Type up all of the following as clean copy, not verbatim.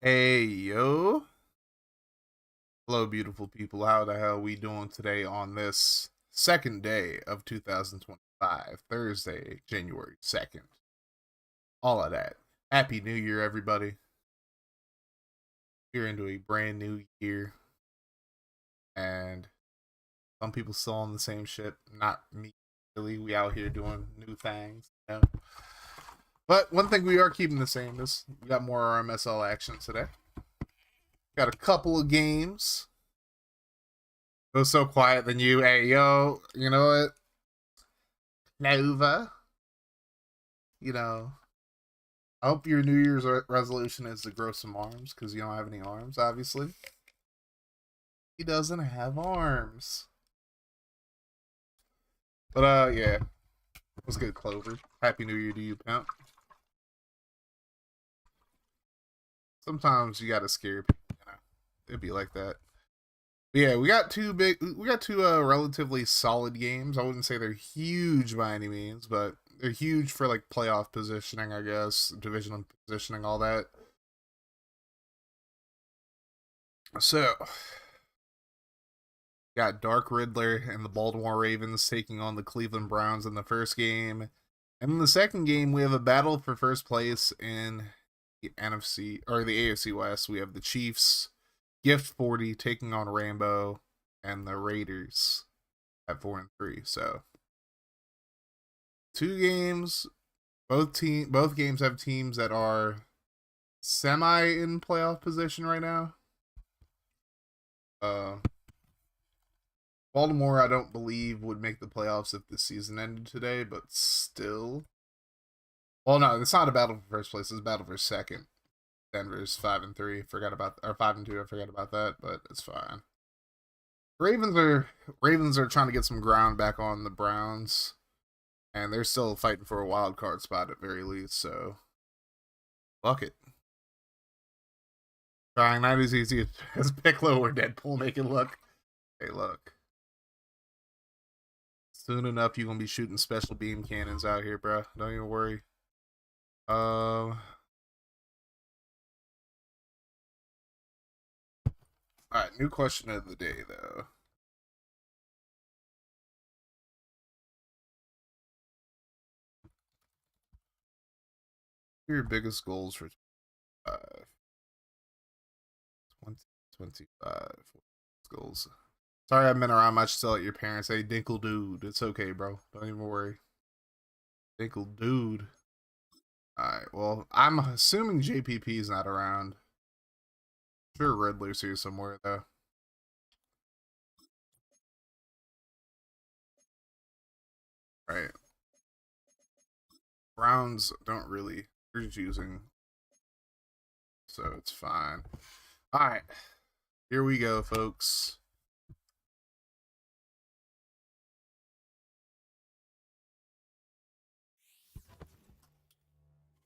Hey yo, hello beautiful people. How the hell we doing today on this second day of 2025, Thursday, January 2nd? All of that. Happy New Year, everybody. We're into a brand new year, and some people still on the same shit. Not me, really. We out here doing new things, you know. But one thing we are keeping the same is we got more RMSL action today. Got a couple of games. It was so quiet than you. Hey yo, you know what? Nova, you know, I hope your New Year's resolution is to grow some arms because you don't have any arms, obviously. He doesn't have arms. But, yeah. What's good, Clover? Happy New Year to you, pimp. Sometimes you gotta scare people, you know. It'd be like that. But yeah, we got two relatively solid games. I wouldn't say they're huge by any means, but they're huge for like playoff positioning, I guess, divisional positioning, all that. So, got Dark Riddler and the Baltimore Ravens taking on the Cleveland Browns in the first game. And in the second game, we have a battle for first place in the NFC or the AFC West. We have the Chiefs, Gift 40 taking on Rainbow, and the Raiders at 4-3. So, two games. Both games have teams that are semi in playoff position right now. Uh, Baltimore, I don't believe, would make the playoffs if the season ended today, but still. Well, no, it's not a battle for first place. It's a battle for second. Denver's 5-3. Forgot about or 5-2. I forgot about that, but it's fine. Ravens are trying to get some ground back on the Browns, and they're still fighting for a wild card spot at very least. So, fuck it. Trying not as easy as Piccolo or Deadpool make it look. Hey, look. Soon enough, you're gonna be shooting special beam cannons out here, bro. Don't even worry. All right, new question of the day, though. Your biggest goals for 2025 goals. Sorry I haven't been around much still at your parents. Hey, Dinkle Dude. It's okay, bro. Don't even worry. Dinkle Dude. Alright, well, I'm assuming JPP's not around. Sure, Riddler's here somewhere, though. Right. Browns don't really. They're just using. So it's fine. Alright. Here we go, folks.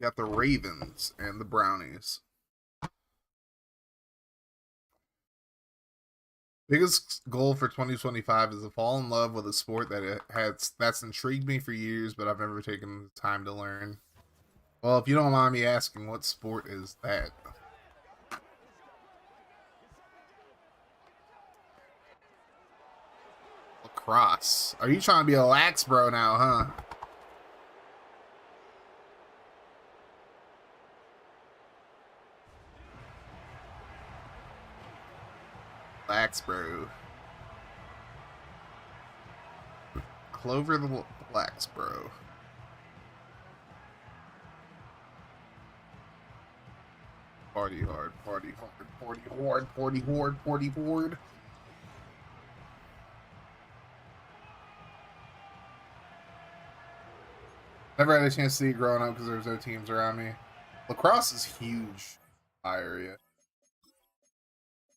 Got the Ravens and the Brownies. Biggest goal for 2025 is to fall in love with a sport that's intrigued me for years, but I've never taken the time to learn. Well, if you don't mind me asking, what sport is that? Lacrosse. Are you trying to be a lax bro now, huh? Lax bro. Clover the lax bro. Party hard, party hard, party hard, party hard, party hard. Never had a chance to see it growing up because there was no teams around me. Lacrosse is huge in my area.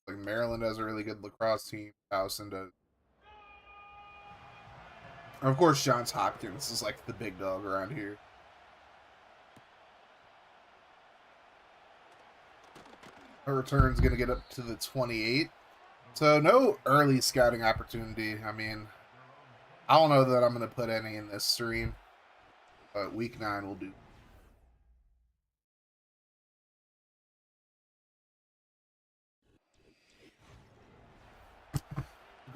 Like Maryland has a really good lacrosse team. Towson does. And of course, Johns Hopkins is like the big dog around here. Her return's gonna get up to the 28. So no early scouting opportunity. I mean, I don't know that I'm gonna put any in this stream, but week 9 will do.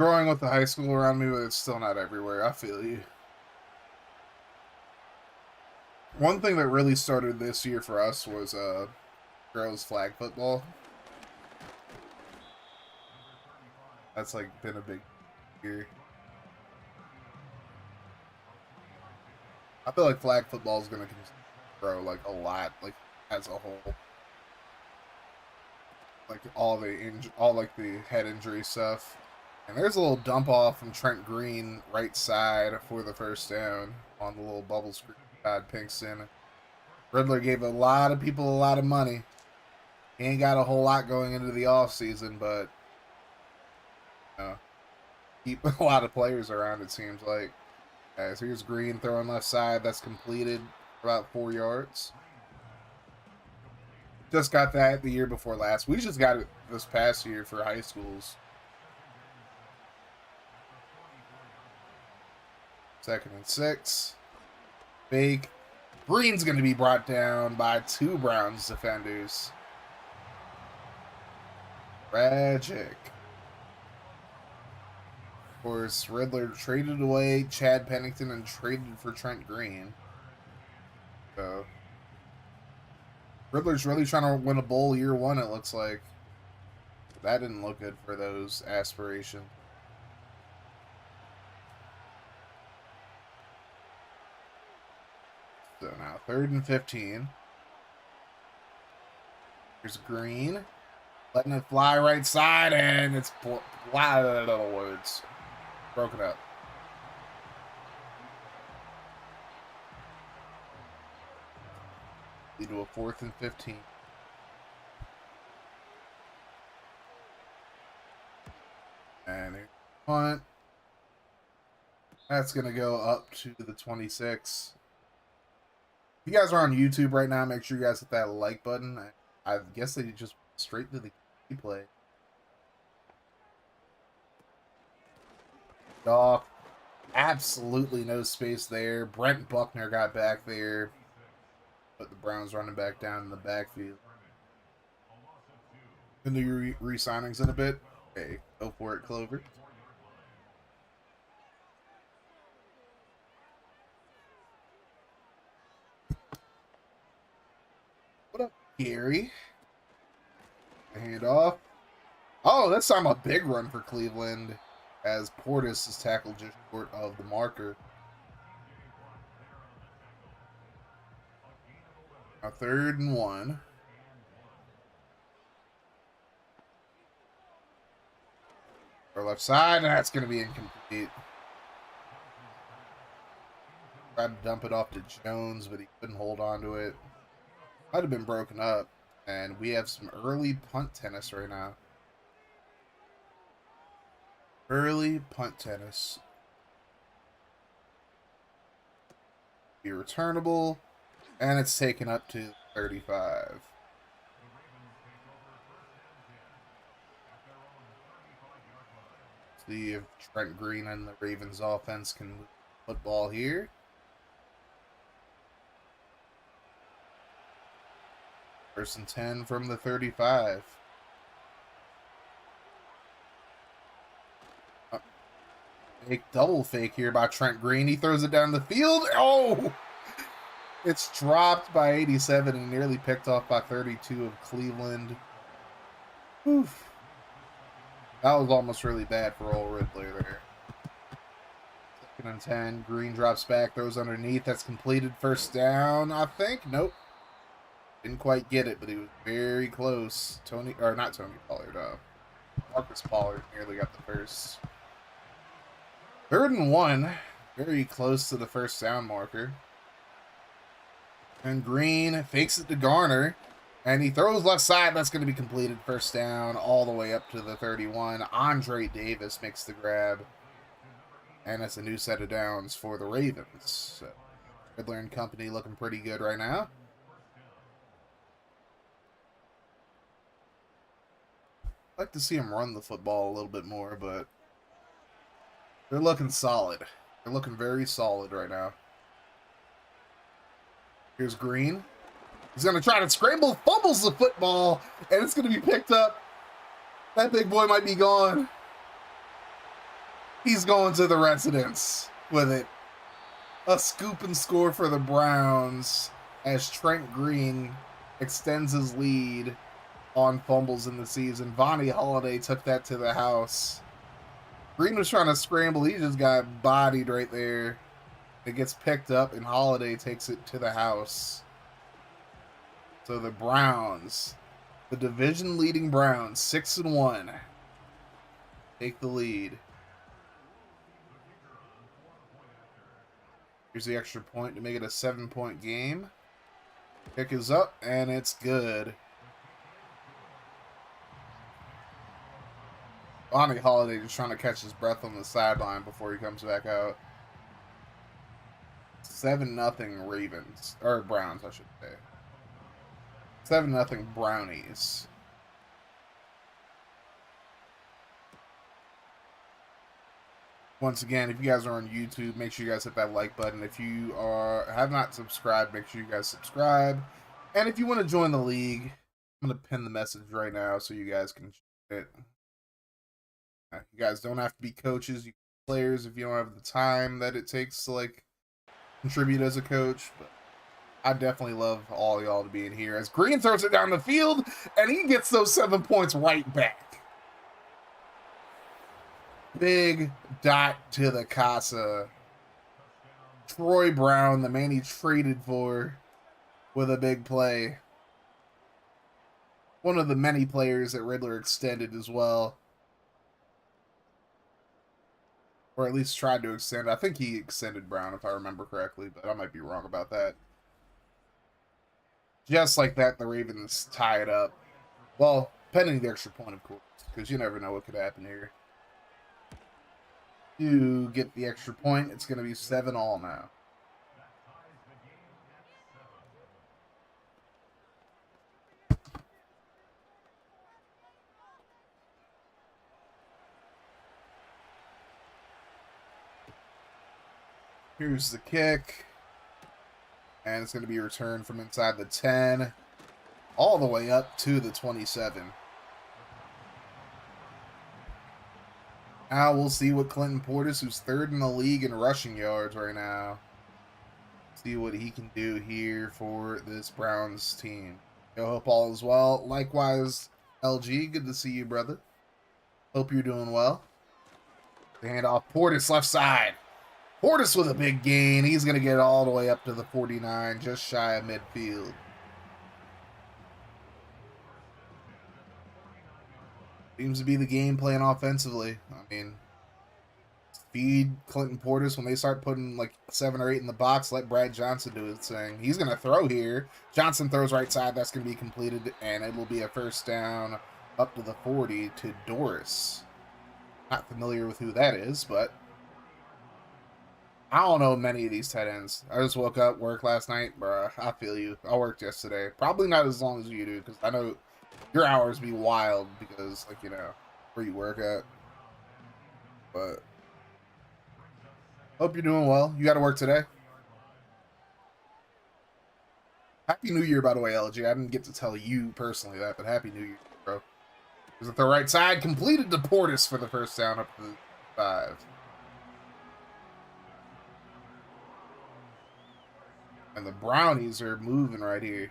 growing with the high school around me, but it's still not everywhere. I feel you. One thing that really started this year for us was girls flag football. That's like been a big year. I feel like flag football is going to grow like a lot, like as a whole. Like all like the head injury stuff. And there's a little dump off from Trent Green right side for the first down on the little bubble screen. Todd Pinkston. Riddler gave a lot of people a lot of money. He ain't got a whole lot going into the off season, but keep a lot of players around. It seems like. So here's Green throwing left side. That's completed for about 4 yards. Just got that the year before last. We just got it this past year for high schools. 2nd and 6. Fake. Green's going to be brought down by 2 Browns defenders. Tragic. Of course, Riddler traded away Chad Pennington and traded for Trent Green. So, Riddler's really trying to win a bowl year one, it looks like. That didn't look good for those aspirations. So now 3rd and 15. Here's Green. Letting it fly right side, and it's words. Broken up. Lead to a 4th and 15. And there's punt. That's going to go up to the 26. If you guys are on YouTube right now, make sure you guys hit that like button. I guess they just straight to the play. Off. Absolutely no space there. Brent Buckner got back there. But the Browns running back down in the backfield. Into your re-signings in a bit. Okay, go for it, Clover. What up, Gary? Hand off. Oh, this time a big run for Cleveland as Portis is tackled just short of the marker. A 3rd and 1. Our left side, and that's going to be incomplete. Tried to dump it off to Jones, but he couldn't hold on to it. Might have been broken up. And we have some early punt tennis right now. Early punt tennis. Be returnable. And it's taken up to 35. See if Trent Green and the Ravens offense can move the football here. First and 10 from the 35. Double fake here by Trent Green. He throws it down the field. Oh! It's dropped by 87 and nearly picked off by 32 of Cleveland. Oof. That was almost really bad for old Riddler there. 2nd and 10. Green drops back, throws underneath. That's completed. First down, I think. Nope. Didn't quite get it, but he was very close. Not Tony Pollard. Marcus Pollard nearly got the first. 3rd and 1. Very close to the first down marker. And Green fakes it to Garner. And he throws left side. That's going to be completed. First down all the way up to the 31. Andre Davis makes the grab. And it's a new set of downs for the Ravens. So, Riddler and company looking pretty good right now. I'd like to see him run the football a little bit more, but they're looking solid. They're looking very solid right now. Here's Green. He's going to try to scramble, fumbles the football, and it's going to be picked up. That big boy might be gone. He's going to the residence with it. A scoop and score for the Browns as Trent Green extends his lead on fumbles in the season. Vonnie Holiday took that to the house. Green was trying to scramble. He just got bodied right there. It gets picked up, and Holiday takes it to the house. So the Browns, the division-leading Browns, 6-1, take the lead. Here's the extra point to make it a 7-point game. Kick is up, and it's good. Vonnie Holiday just trying to catch his breath on the sideline before he comes back out. 7-0 Ravens. Or Browns, I should say. 7-0 Brownies. Once again, if you guys are on YouTube, make sure you guys hit that like button. If you have not subscribed, make sure you guys subscribe. And if you want to join the league, I'm going to pin the message right now so you guys can check it. You guys don't have to be coaches, you can be players if you don't have the time that it takes to like contribute as a coach. But I definitely love all y'all to be in here. As Green throws it down the field, and he gets those 7 points right back. Big dot to the casa. Troy Brown, the man he traded for, with a big play. One of the many players that Riddler extended as well. Or at least tried to extend. I think he extended Brown, if I remember correctly, but I might be wrong about that. Just like that, the Ravens tie it up. Well, pending the extra point, of course, because you never know what could happen here. To get the extra point, it's going to be 7-all now. Here's the kick. And it's going to be returned from inside the 10 all the way up to the 27. Now we'll see what Clinton Portis, who's third in the league in rushing yards right now, see what he can do here for this Browns team. Yo, hope all is well. Likewise, LG, good to see you, brother. Hope you're doing well. The handoff, Portis left side. Portis with a big gain. He's going to get all the way up to the 49, just shy of midfield. Seems to be the game plan offensively. I mean, feed Clinton Portis when they start putting like 7 or 8 in the box. Let Brad Johnson do his thing. He's going to throw here. Johnson throws right side. That's going to be completed, and it will be a first down up to the 40 to Doris. Not familiar with who that is, but I don't know many of these tight ends. I just woke up, work last night. Bruh, I feel you. I worked yesterday. Probably not as long as you do, because I know your hours be wild because, like, you know, where you work at. But hope you're doing well. You got to work today. Happy New Year, by the way, LG. I didn't get to tell you personally that, but Happy New Year, bro. Is it the right side? Completed to Portis for the first down up to the 5. And the Brownies are moving right here.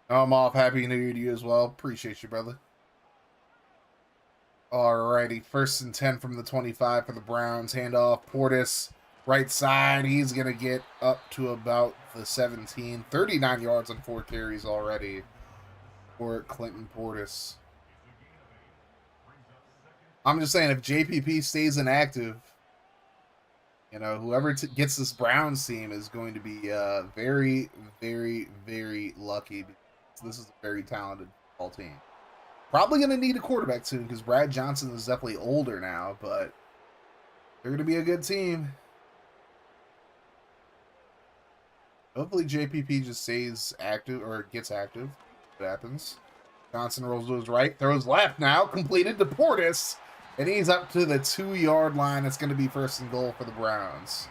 I'm off. Happy New Year to you as well. Appreciate you, brother. Alrighty. 1st and 10 from the 25 for the Browns. Handoff. Portis, right side. He's going to get up to about the 17. 39 yards on 4 carries already for Clinton Portis. I'm just saying, if JPP stays inactive, you know, whoever gets this Browns team is going to be very, very, very lucky. This is a very talented football team. Probably going to need a quarterback soon because Brad Johnson is definitely older now, but they're going to be a good team. Hopefully JPP just stays active or gets active. What happens? Johnson rolls to his right, throws left now, completed to Portis, and he's up to the 2-yard line. It's going to be 1st and goal for the Browns.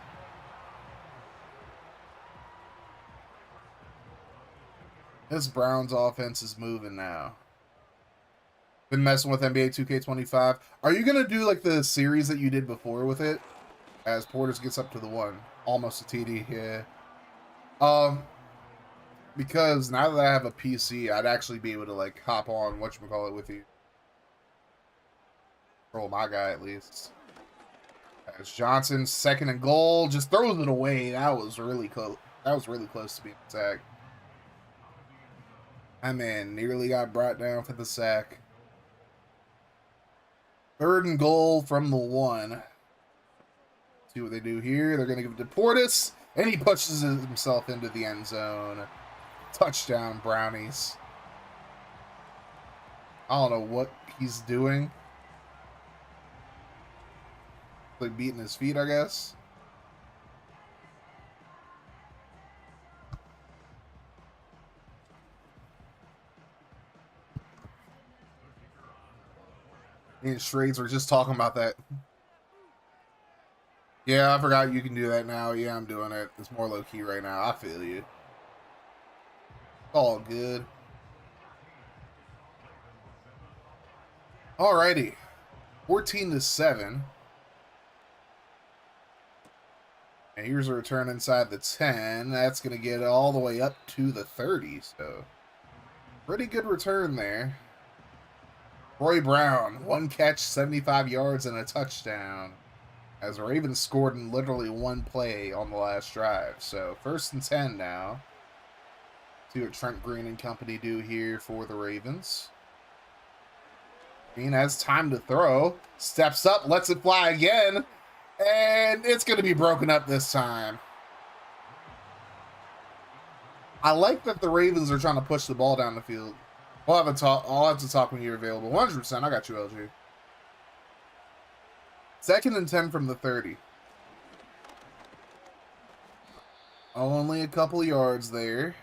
This Browns offense is moving now. Been messing with NBA 2K25. Are you gonna do like the series that you did before with it? As Porters gets up to the one, almost a TD. Yeah. Because now that I have a PC, I'd actually be able to like hop on whatchamacallit with you. Control my guy at least. As Johnson, second and goal, just throws it away. That was really close. That was really close to being sacked. My man nearly got brought down for the sack. Third and goal from the one. See what they do here. They're going to give it to Portis, and he pushes himself into the end zone. Touchdown, Brownies. I don't know what he's doing. Like beating his feet, I guess. Me and Shrades were just talking about that. Yeah, I forgot you can do that now. Yeah, I'm doing it. It's more low-key right now. I feel you. All good. Alrighty. 14-7. And here's a return inside the 10. That's going to get all the way up to the 30. So, pretty good return there. Troy Brown, one catch, 75 yards, and a touchdown. As the Ravens scored in literally one play on the last drive. So, 1st and 10 now. See what Trent Green and company do here for the Ravens. Green has time to throw. Steps up, lets it fly again. And it's going to be broken up this time. I like that the Ravens are trying to push the ball down the field. I'll have to talk when you're available. 100%. I got you, LG. 2nd and 10 from the 30. Only a couple yards there.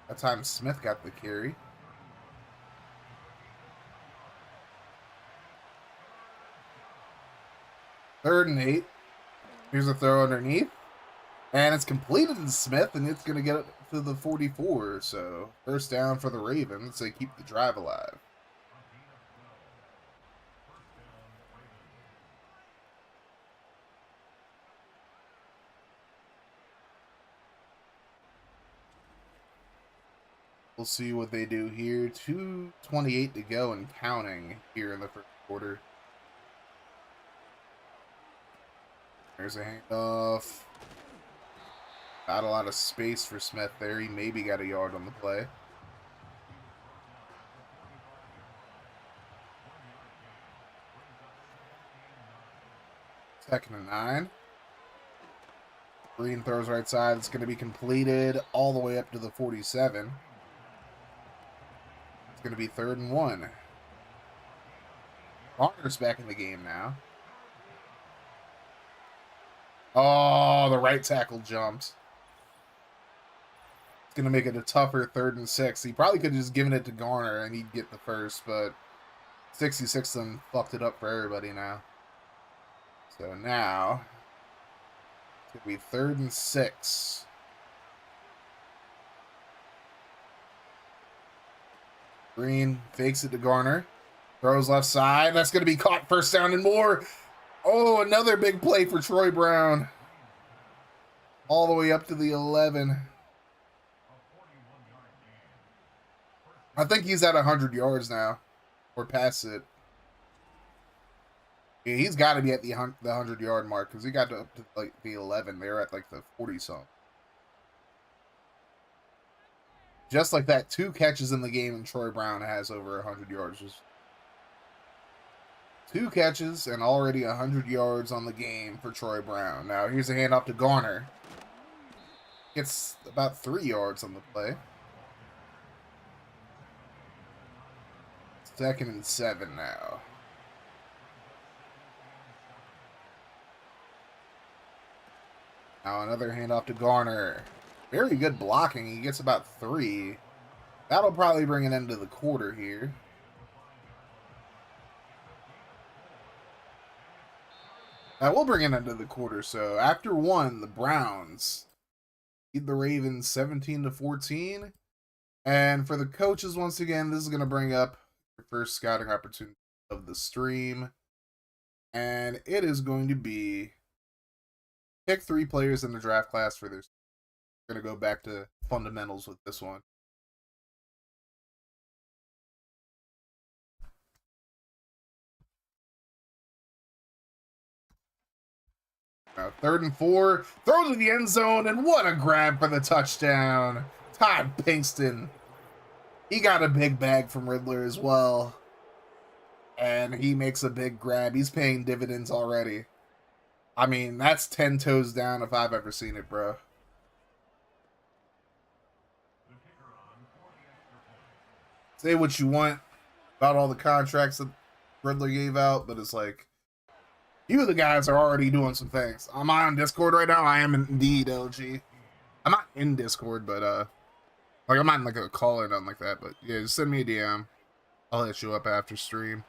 That time Smith got the carry. Third and 8. Here's a throw underneath. And it's completed to Smith, and it's going to get it to the 44. So, 1st down for the Ravens. They keep the drive alive. We'll see what they do here. 2:28 to go and counting here in the 1st quarter. There's a handoff. Not a lot of space for Smith there. He maybe got a yard on the play. Second and 9. Green throws right side. It's going to be completed all the way up to the 47. It's going to be 3rd and 1. Bonner's back in the game now. Oh, the right tackle jumped. It's going to make it a tougher 3rd and 6. He probably could have just given it to Garner and he'd get the first, but 66 then fucked it up for everybody now. So now, it's going to be 3rd and 6. Green fakes it to Garner. Throws left side. That's going to be caught. 1st down and more. Oh, another big play for Troy Brown. All the way up to the 11. I think he's at 100 yards now. Or past it. Yeah, he's got to be at the 100-yard mark because he got up to like the 11. They were at like the 40-something. Just like that, 2 catches in the game, and Troy Brown has over 100 yards. Just 2 catches and already 100 yards on the game for Troy Brown. Now, here's a handoff to Garner. Gets about 3 yards on the play. 2nd and 7 now. Now, another handoff to Garner. Very good blocking. He gets about 3. That'll probably bring an end to the quarter here. That will bring an end to the quarter. So after 1, the Browns lead the Ravens 17-14. And for the coaches, once again, this is going to bring up your first scouting opportunity of the stream. And it is going to be pick 3 players in the draft class for this. We're going to go back to fundamentals with this one. Now, 3rd and 4, throw to the end zone, and what a grab for the touchdown. Todd Pinkston. He got a big bag from Riddler as well. And he makes a big grab. He's paying dividends already. I mean, that's 10 toes down if I've ever seen it, bro. Say what you want about all the contracts that Riddler gave out, but it's like, you the guys are already doing some things. Am I on Discord right now? I am indeed, LG. I'm not in Discord, but like I'm not in like a call or nothing like that. But yeah, just send me a DM. I'll hit you up after stream.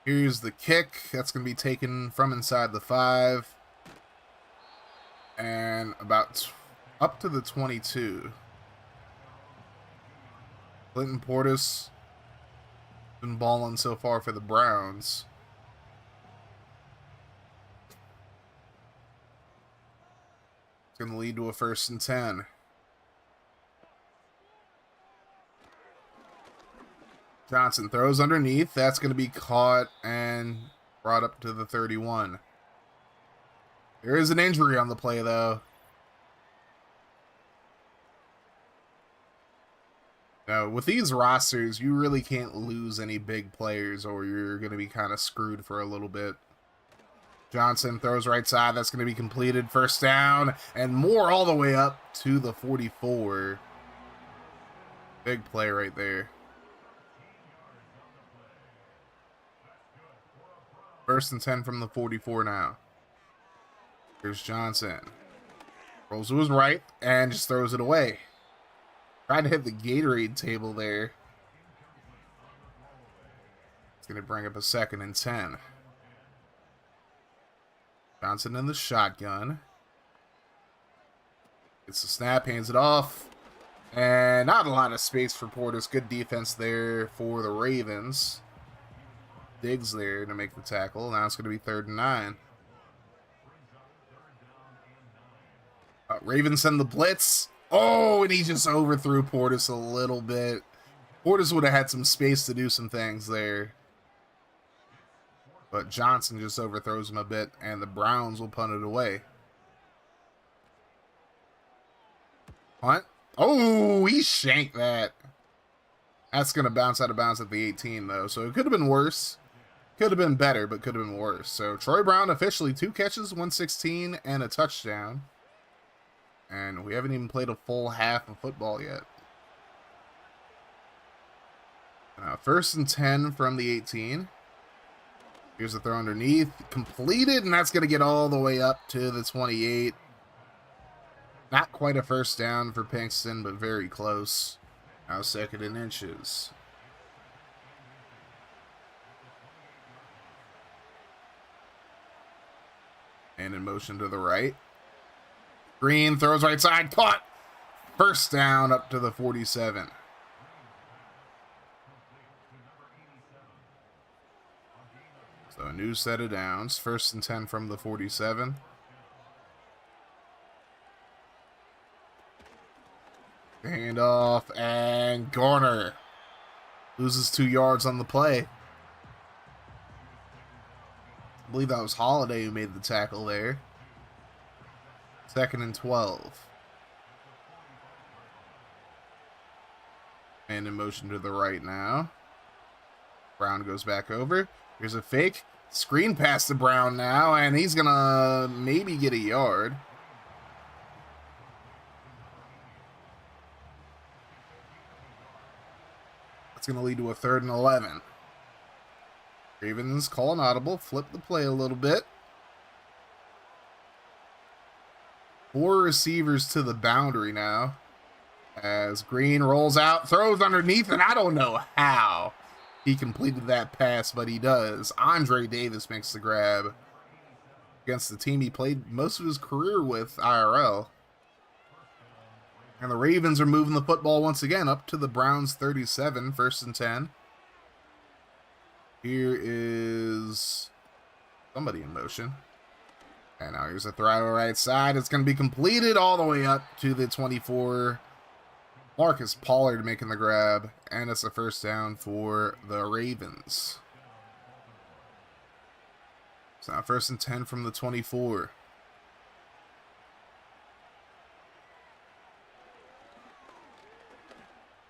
Here's the kick. That's gonna be taken from inside the 5, and about up to the 22. Clinton Portis been balling so far for the Browns. It's going to lead to a 1st and 10. Johnson throws underneath. That's going to be caught and brought up to the 31. There is an injury on the play, though. Now, with these rosters, you really can't lose any big players or you're going to be kind of screwed for a little bit. Johnson throws right side. That's going to be completed. 1st down and more all the way up to the 44. Big play right there. 1st and 10 from the 44 now. Here's Johnson. Rolls to his right and just throws it away. Trying to hit the Gatorade table there. It's going to bring up a 2nd and 10. Johnson in the shotgun. Gets the snap, hands it off. And not a lot of space for Portis. Good defense there for the Ravens. Diggs there to make the tackle. Now it's going to be 3rd and 9. Ravens send the blitz. Oh, and he just overthrew Portis a little bit. Portis would have had some space to do some things there. But Johnson just overthrows him a bit, and the Browns will punt it away. Punt. Oh, he shanked that. That's going to bounce out of bounds at the 18, though. So it could have been worse. Could have been better, but could have been worse. So Troy Brown officially 2 catches, 116, and a touchdown. And we haven't even played a full half of football yet. 1st and 10 from the 18. Here's the throw underneath. Completed, and that's going to get all the way up to the 28. Not quite a 1st down for Pinkston, but very close. Now 2nd and inches. And in motion to the right. Green throws right side, caught. 1st down up to the 47. So a new set of downs. 1st and 10 from the 47. Hand off, and Garner loses 2 yards on the play. I believe that was Holiday who made the tackle there. 2nd and 12. And in motion to the right now. Brown goes back over. Here's a fake. Screen pass to Brown now, and he's going to maybe get a yard. That's going to lead to a 3rd and 11. Ravens call an audible. Flip the play a little bit. 4 receivers to the boundary now. As Green rolls out, throws underneath, and I don't know how he completed that pass, but he does. Andre Davis makes the grab against the team he played most of his career with, IRL. And the Ravens are moving the football once again up to the Browns 37, 1st and 10. Here is somebody in motion. And now here's a throw right side. It's going to be completed all the way up to the 24. Marcus Pollard making the grab. And it's a first down for the Ravens. So now 1st and 10 from the 24.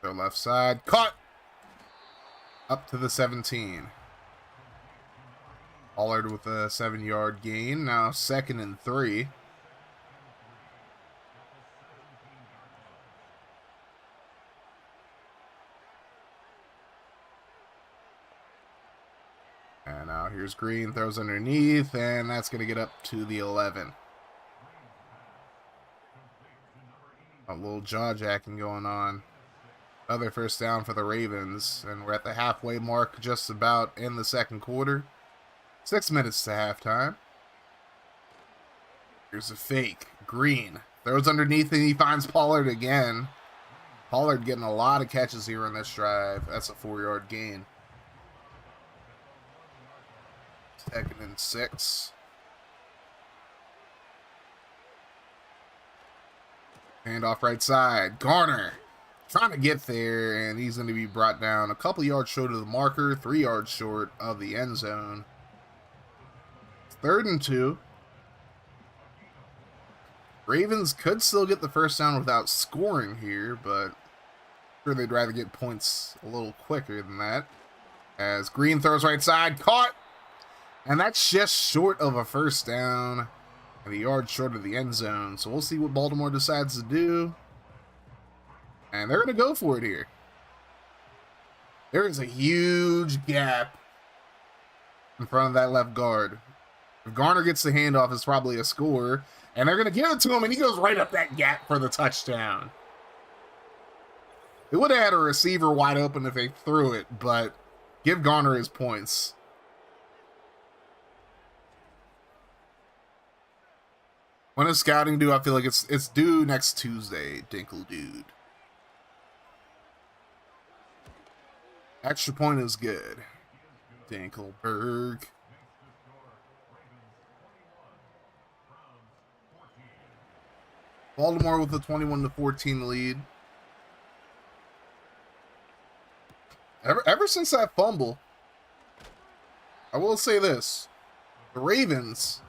Go left side. Caught! Up to the 17. Pollard with a 7-yard gain. Now 2nd and 3. And now here's Green. Throws underneath. And that's going to get up to the 11. A little jaw jacking going on. Another first down for the Ravens. And we're at the halfway mark just about in the second quarter. 6 minutes to halftime. Here's a fake. Green throws underneath and he finds Pollard again. Pollard getting a lot of catches here in this drive. That's a 4-yard gain. 2nd and 6. Handoff right side. Garner trying to get there, and he's going to be brought down a couple yards short of the marker, 3 yards short of the end zone. 3rd and 2. Ravens could still get the first down without scoring here, but I'm sure they'd rather get points a little quicker than that. As Green throws right side, caught, and that's just short of a first down and a yard short of the end zone. So we'll see what Baltimore decides to do. And they're going to go for it here. There is a huge gap in front of that left guard. If Garner gets the handoff, it's probably a score. And they're going to give it to him, and he goes right up that gap for the touchdown. It would have had a receiver wide open if they threw it, but give Garner his points. When is scouting due? I feel like it's due next Tuesday, Dinkle Dude. Extra point is good. Dinkelberg. Baltimore with a 21-14 lead. Ever since that fumble, I will say this. The Ravens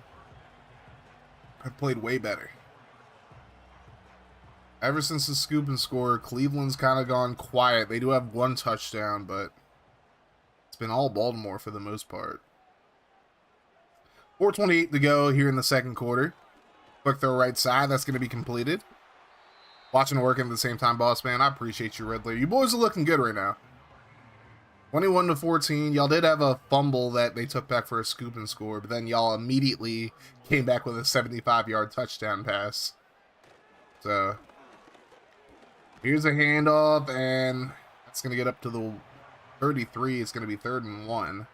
have played way better. Ever since the scoop and score, Cleveland's kind of gone quiet. They do have 1 touchdown, but it's been all Baltimore for the most part. 4:28 to go here in the second quarter. Quick throw right side. That's going to be completed. Watching working at the same time, boss man. I appreciate you, Riddler. You boys are looking good right now. 21-14. Y'all did have a fumble that they took back for a scoop and score, but then y'all immediately came back with a 75-yard touchdown pass. So here's a handoff, and that's going to get up to the 33. It's going to be 3rd and 1.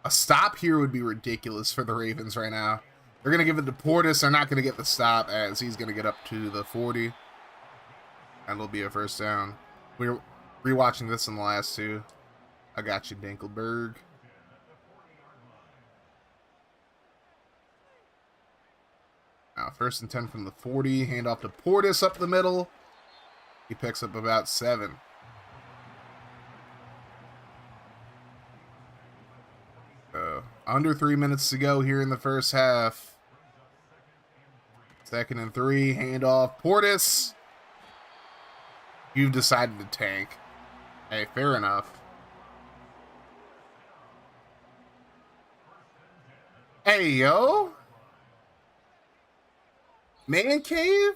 A stop here would be ridiculous for the Ravens right now. They're going to give it to Portis. They're not going to get the stop as he's going to get up to the 40. And it'll be a first down. We're rewatching this in the last 2. I got you, Dinkelberg. Now 1st and 10 from the 40. Handoff to Portis up the middle. He picks up about 7. Under 3 minutes to go here in the first half. 2nd and 3. Handoff. Portis. You've decided to tank. Hey, fair enough. Hey, yo. Man Cave?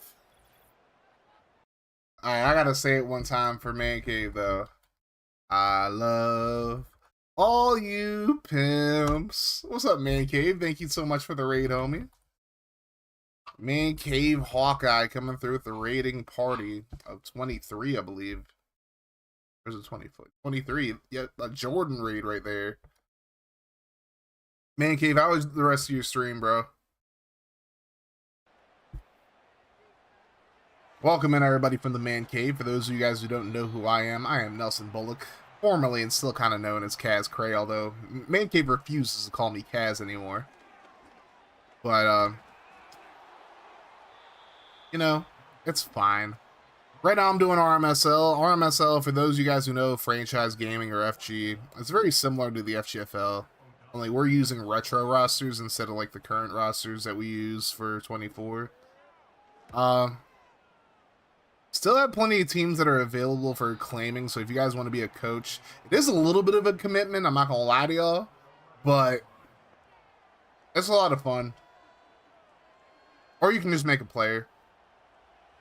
Alright, I gotta say it one time for Man Cave, though. I love all you pimps. What's up, Man Cave? Thank you so much for the raid, homie. Man Cave Hawkeye coming through with the raiding party of 23, I believe. There's a 23. Yeah, a Jordan raid right there. Man Cave, how was the rest of your stream, bro? Welcome in everybody from the Man Cave. For those of you guys who don't know who I am Nelson Bullock, formerly and still kind of known as Kaz Cray, although Man Cave refuses to call me Kaz anymore. But, you know, it's fine. Right now I'm doing RMSL. RMSL, for those of you guys who know franchise gaming or FG, it's very similar to the FGFL. Only we're using retro rosters instead of like the current rosters that we use for 24. Still have plenty of teams that are available for claiming, so if you guys want to be a coach, it is a little bit of a commitment, I'm not gonna lie to y'all, but it's a lot of fun. Or you can just make a player.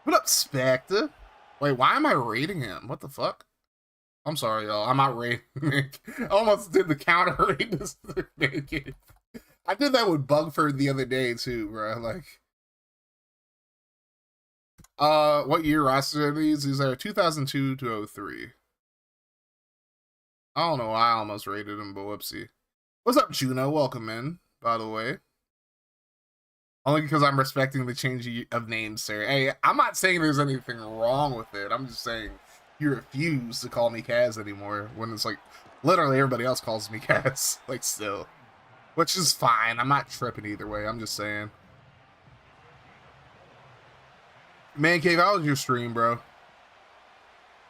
What up, Spectre? Wait, why am I rating him? What the fuck? I'm sorry, y'all. I'm not rating him. I almost did the counter rate this naked. I did that with Bugford the other day too, bro. Like, what year roster are these? These are 2002 to 03. I don't know why I almost rated him, but whoopsie. What's up, Juno? Welcome in, by the way. Only because I'm respecting the change of names, sir. Hey, I'm not saying there's anything wrong with it. I'm just saying you refuse to call me Kaz anymore when it's like literally everybody else calls me Kaz. Like, still. Which is fine. I'm not tripping either way. I'm just saying. Man Cave, how was your stream, bro?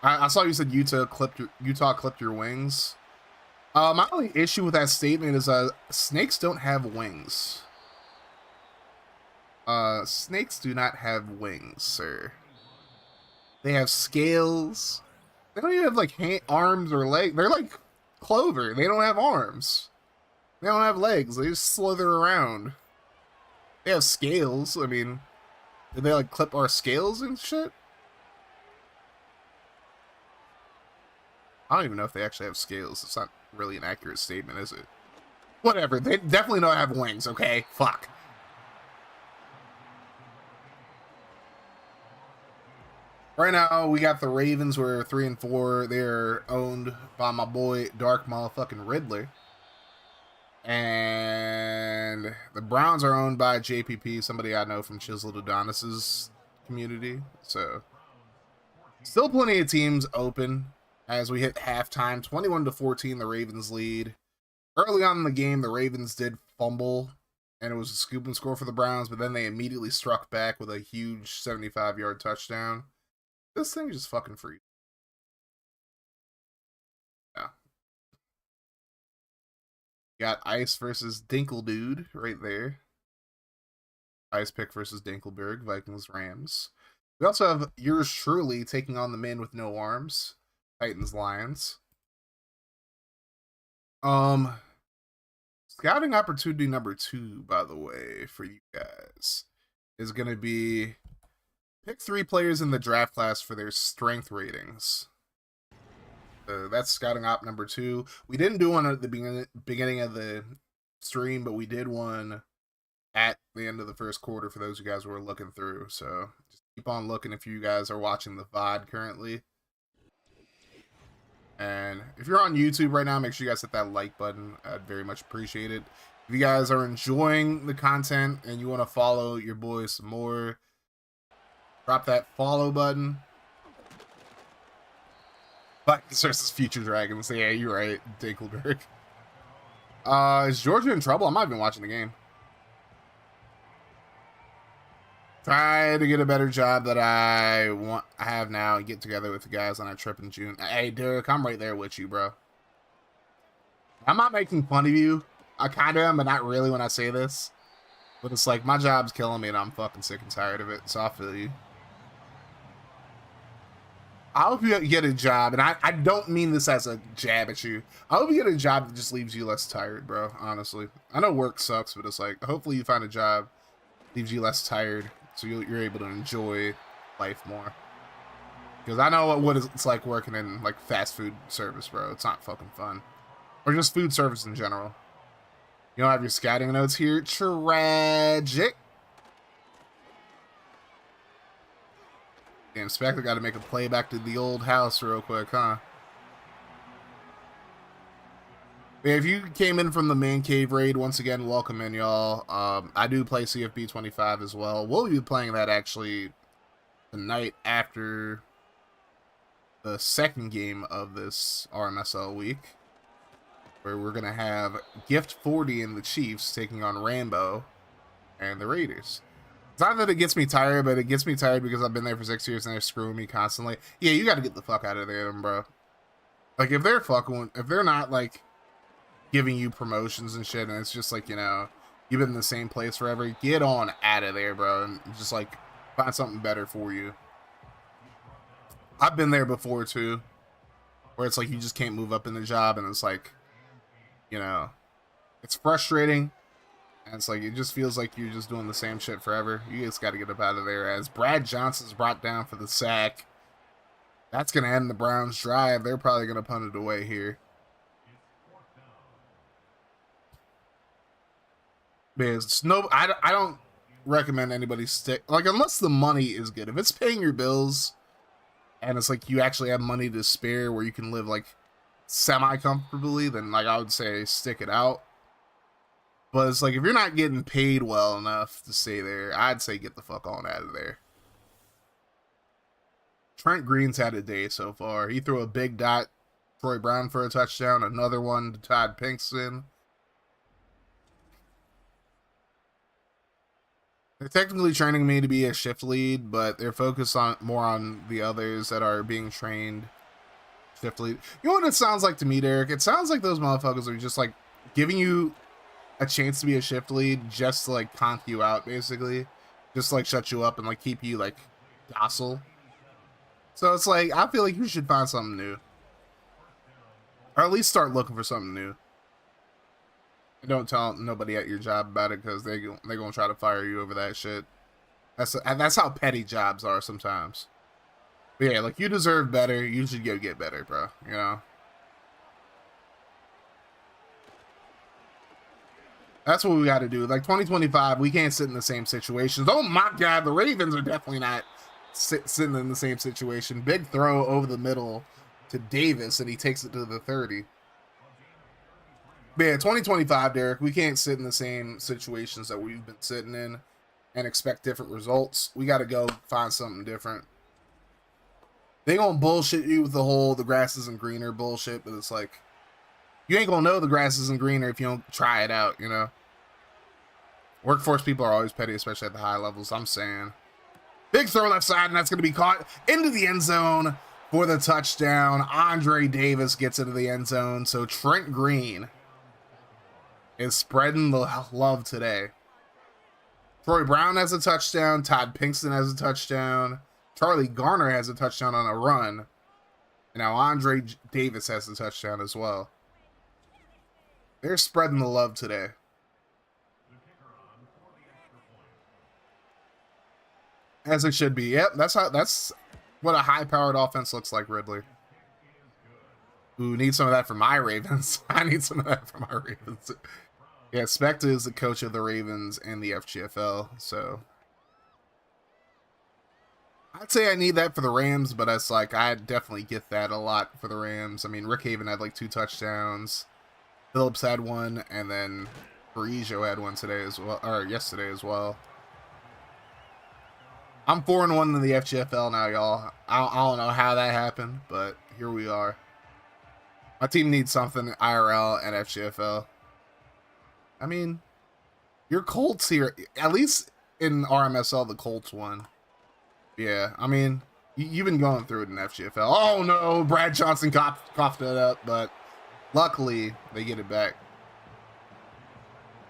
I saw you said Utah clipped your wings. My only issue with that statement is snakes don't have wings. Snakes do not have wings, sir. They have scales. They don't even have like arms or legs. They're like clover. They don't have arms. They don't have legs. They just slither around. They have scales. I mean, did they like clip our scales and shit? I don't even know if they actually have scales. It's not really an accurate statement, is it? Whatever. They definitely don't have wings, okay? Fuck. Right now, we got the Ravens. We're 3-4. They're owned by my boy, Dark Motherfucking Riddler. And the Browns are owned by JPP, somebody I know from Chiseled Adonis's community. So, still plenty of teams open as we hit halftime. 21-14, the Ravens lead. Early on in the game, the Ravens did fumble, and it was a scoop and score for the Browns, but then they immediately struck back with a huge 75-yard touchdown. This thing is just fucking free. Yeah. Got Ice versus Dinkle Dude right there. Ice Pick versus Dinkelberg, Vikings, Rams. We also have yours truly taking on the man with no arms, Titans, Lions. Scouting opportunity number 2, by the way, for you guys, is going to be pick 3 players in the draft class for their strength ratings. That's scouting op number 2. We didn't do one at the beginning of the stream, but we did one at the end of the first quarter for those of you guys who are looking through. So just keep on looking if you guys are watching the VOD currently. And if you're on YouTube right now, make sure you guys hit that like button. I'd very much appreciate it. If you guys are enjoying the content and you want to follow your boys some more, drop that follow button. Vikings versus Future Dragons. Yeah, you're right, Dinkelberg. Is Georgia in trouble? I'm not even watching the game. Try to get a better job that I have now and get together with the guys on our trip in June. Hey, Derek, I'm right there with you, bro. I'm not making fun of you. I kind of am, but not really when I say this. But it's like, my job's killing me and I'm fucking sick and tired of it, so I feel you. I hope you get a job, and I don't mean this as a jab at you. I hope you get a job that just leaves you less tired, bro, honestly. I know work sucks, but it's like, hopefully you find a job that leaves you less tired, so you're able to enjoy life more. Because I know what it's like working in, like, fast food service, bro. It's not fucking fun. Or just food service in general. You don't have your scouting notes here? Tragic. Damn, Spectre got to make a play back to the old house real quick, huh? Yeah, if you came in from the Man Cave raid, once again, welcome in, y'all. I do play CFB 25 as well. We'll be playing that, actually, the night after the second game of this RMSL week, where we're going to have Gift 40 and the Chiefs taking on Rambo and the Raiders. It's not that it gets me tired, but it gets me tired because I've been there for 6 years and they're screwing me constantly. Yeah, you got to get the fuck out of there, bro. Like, if they're not, like, giving you promotions and shit, and it's just like, you know, you've been in the same place forever, get on out of there, bro, and just, like, find something better for you. I've been there before, too, where it's like you just can't move up in the job, and it's like, you know, it's frustrating, and it's like, it just feels like you're just doing the same shit forever. You just got to get up out of there. As Brad Johnson's brought down for the sack, that's going to end the Browns' drive. They're probably going to punt it away here. Because I don't recommend anybody stick, like, unless the money is good. If it's paying your bills and it's like you actually have money to spare where you can live like semi-comfortably, then like I would say stick it out. But it's like if you're not getting paid well enough to stay there, I'd say get the fuck on out of there. Trent Green's had a day so far. He threw a big dot, Troy Brown for a touchdown, another one to Todd Pinkston. They're technically training me to be a shift lead, but they're focused on more on the others that are being trained shift lead. You know what it sounds like to me, Derek? It sounds like those motherfuckers are just like giving you a chance to be a shift lead just to like conk you out, basically. Just like shut you up and like keep you like docile. So it's like, I feel like you should find something new. Or at least start looking for something new. Don't tell nobody at your job about it because they're gonna try to fire you over that shit. That's how petty jobs are sometimes. But yeah, like, you deserve better. You should go get better, bro. You know? That's what we got to do. Like, 2025, we can't sit in the same situations. Oh my God, the Ravens are definitely not sitting in the same situation. Big throw over the middle to Davis, and he takes it to the 30. But yeah, 2025, Derek, we can't sit in the same situations that we've been sitting in and expect different results. We got to go find something different. They gonna bullshit you with the grass isn't greener bullshit, but it's like, you ain't gonna know the grass isn't greener if you don't try it out, you know? Workforce people are always petty, especially at the high levels, I'm saying. Big throw left side, and that's gonna be caught into the end zone for the touchdown. Andre Davis gets into the end zone, so Trent Green is spreading the love today. Troy Brown has a touchdown. Todd Pinkston has a touchdown. Charlie Garner has a touchdown on a run. And now Andre Davis has a touchdown as well. They're spreading the love today. As it should be. Yep, that's what a high-powered offense looks like, Ridley. Ooh, need some of that for my Ravens. I need some of that for my Ravens. Yeah, Specta is the coach of the Ravens and the FGFL, so I'd say I need that for the Rams, but it's like I definitely get that a lot for the Rams. I mean, Rick Haven had like 2 touchdowns, Phillips had one, and then Parisiot had one today as well, or yesterday as well. I'm 4-1 in the FGFL now, y'all. I don't know how that happened, but here we are. My team needs something IRL and FGFL. I mean, your Colts here, at least in RMSL, the Colts won. Yeah, I mean, you've been going through it in FGFL. Oh no, Brad Johnson coughed it up, but luckily they get it back.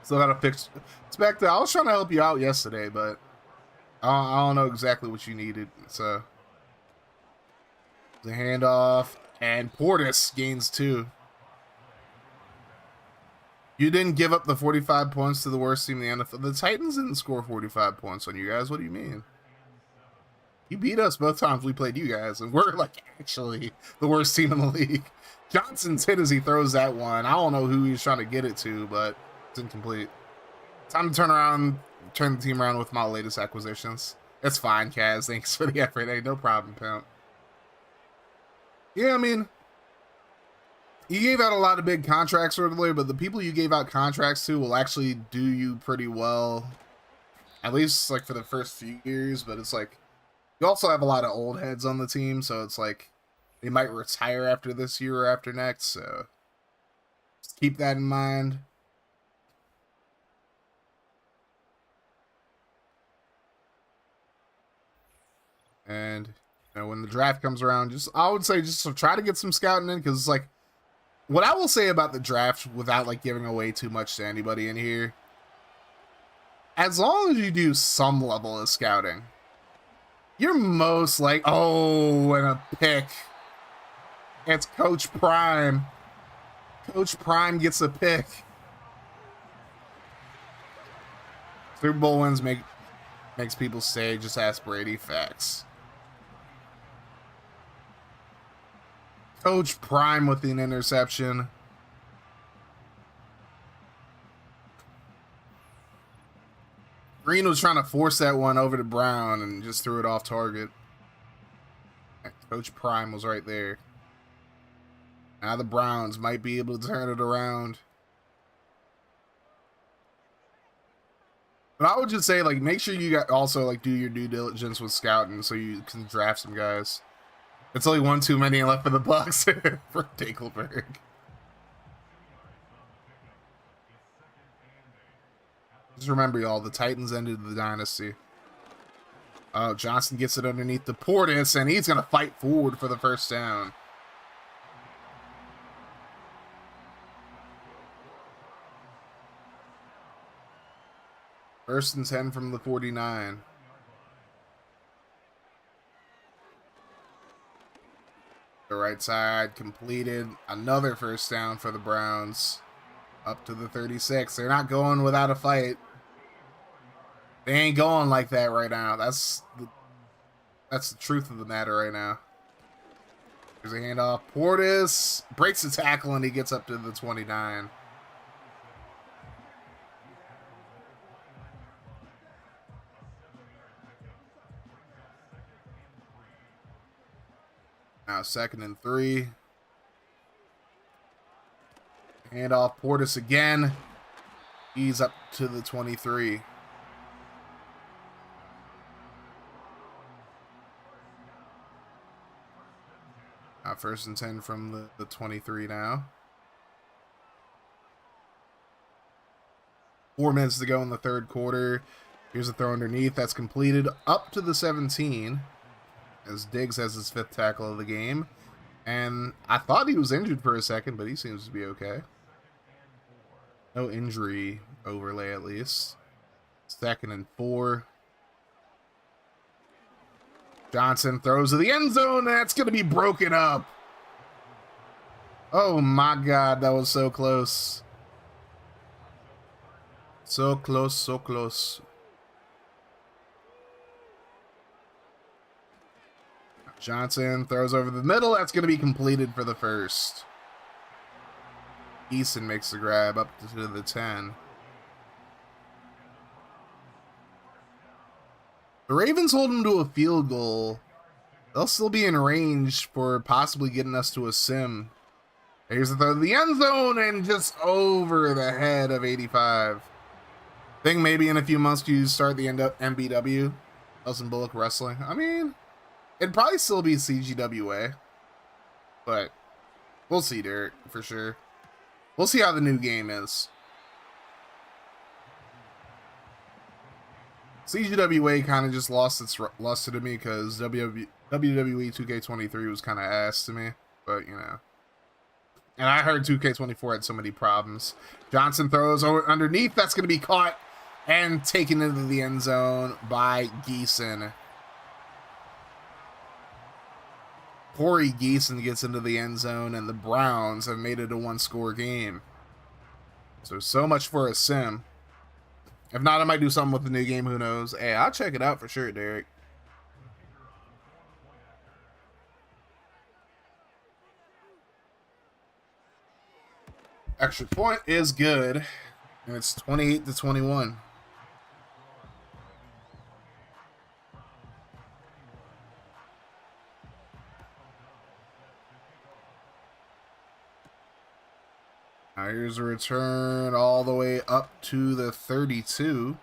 Still gotta fix Spectre. I was trying to help you out yesterday, but I don't know exactly what you needed. So the handoff, and Portis gains 2. You didn't give up the 45 points to the worst team in the NFL. The Titans didn't score 45 points on you guys. What do you mean? You beat us both times we played you guys, and we're like actually the worst team in the league. Johnson's hit as he throws that one. I don't know who he's trying to get it to, but it's incomplete. Time to turn the team around with my latest acquisitions. It's fine, Kaz. Thanks for the effort. Hey, no problem, pimp. Yeah, I mean, you gave out a lot of big contracts earlier, but the people you gave out contracts to will actually do you pretty well. At least, like, for the first few years, but it's like, You also have a lot of old heads on the team, so it's like they might retire after this year or after next, so just keep that in mind. And you know, when the draft comes around, I would say just try to get some scouting in, because it's like what I will say about the draft without like giving away too much to anybody in here. As long as you do some level of scouting, you're most like, oh, and a pick. It's Coach Prime. Coach Prime gets a pick. Super Bowl wins makes people say, just ask Brady. Facts. Coach Prime with an interception. Green was trying to force that one over to Brown and just threw it off target. Coach Prime was right there. Now the Browns might be able to turn it around. But I would just say, like, make sure you got also like do your due diligence with scouting so you can draft some guys. It's only one too many left for the Bucks for Dakelberg. Just remember, y'all, the Titans ended the dynasty. Oh, Johnson gets it underneath the Portis, and he's going to fight forward for the first down. First and 10 from the 49. The right side completed. Another first down for the Browns. Up to the 36. They're not going without a fight. They ain't going like that right now. That's the truth of the matter right now. There's a handoff. Portis breaks the tackle and he gets up to the 29. Now 2nd and 3. Handoff. Portis again. He's up to the 23. Now 1st and 10 from the 23 now. 4 minutes to go in the 3rd quarter. Here's a throw underneath. That's completed up to the 17. As Diggs has his 5th tackle of the game. And I thought he was injured for a second, but he seems to be okay. No injury overlay, at least. 2nd and 4. Johnson throws to the end zone. That's going to be broken up. Oh, my God. That was so close. So close, so close. Johnson throws over the middle. That's going to be completed for the first. Easton makes the grab up to the 10. The Ravens hold him to a field goal. They'll still be in range for possibly getting us to a sim. Here's the throw to the end zone and just over the head of 85. I think maybe in a few months you start the MBW, Nelson Bullock Wrestling. I mean, it'd probably still be CGWA, but we'll see, Derek, for sure. We'll see how the new game is. CGWA kind of just lost its luster to me because WWE 2K23 was kind of ass to me, but you know. And I heard 2K24 had so many problems. Johnson throws over underneath. That's going to be caught and taken into the end zone by Geeson. Corey Geeson gets into the end zone, and the Browns have made it a 1-score game. So much for a sim. If not, I might do something with the new game. Who knows? Hey, I'll check it out for sure, Derek. Extra point is good, and it's 28-21. Now here's a return all the way up to the 32.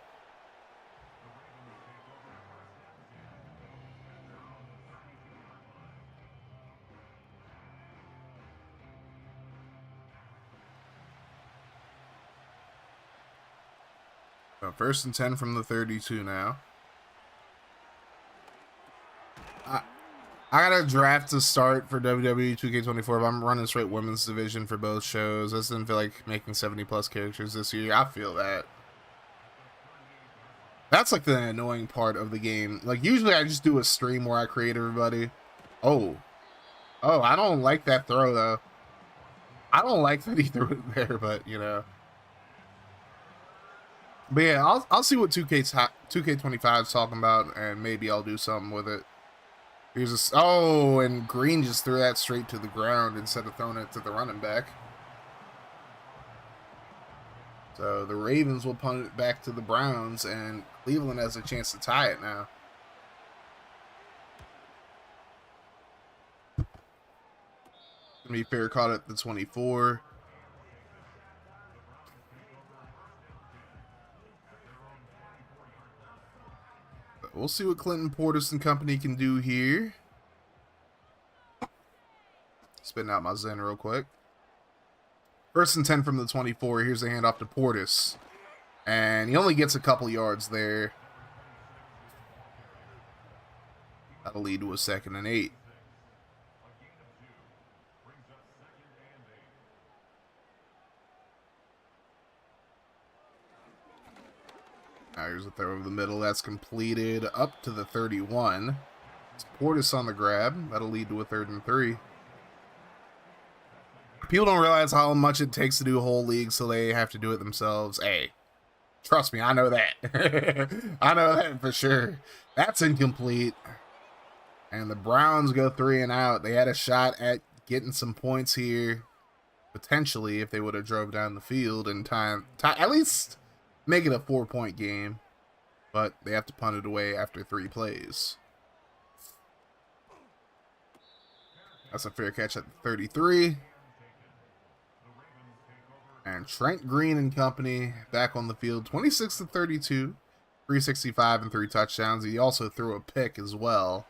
So 1st and 10 from the 32 now. I got a draft to start for WWE 2K24, but I'm running straight women's division for both shows. I just didn't feel like making 70+ characters this year. I feel that. That's like the annoying part of the game. Like, usually I just do a stream where I create everybody. Oh, I don't like that throw, though. I don't like that he threw it there, but, you know. But yeah, I'll see what 2K25 is talking about, and maybe I'll do something with it. Here's a, oh, and Green just threw that straight to the ground instead of throwing it to the running back. So the Ravens will punt it back to the Browns, and Cleveland has a chance to tie it now. Gonna be fair caught at the 24. We'll see what Clinton Portis and company can do here. Spitting out my Zen real quick. 1st and 10 from the 24. Here's the handoff to Portis. And he only gets a couple yards there. That'll lead to a 2nd and 8. Now here's a throw over the middle. That's completed up to the 31. It's Portis on the grab. That'll lead to a 3rd and 3. People don't realize how much it takes to do whole leagues, so they have to do it themselves. Hey, trust me, I know that. I know that for sure. That's incomplete. And the Browns go 3 and out. They had a shot at getting some points here, potentially, if they would have drove down the field in time. At least make it a 4-point game. But they have to punt it away after 3 plays. That's a fair catch at the 33. And Trent Green and company back on the field, 26-32, 365 and 3 touchdowns. He also threw a pick as well.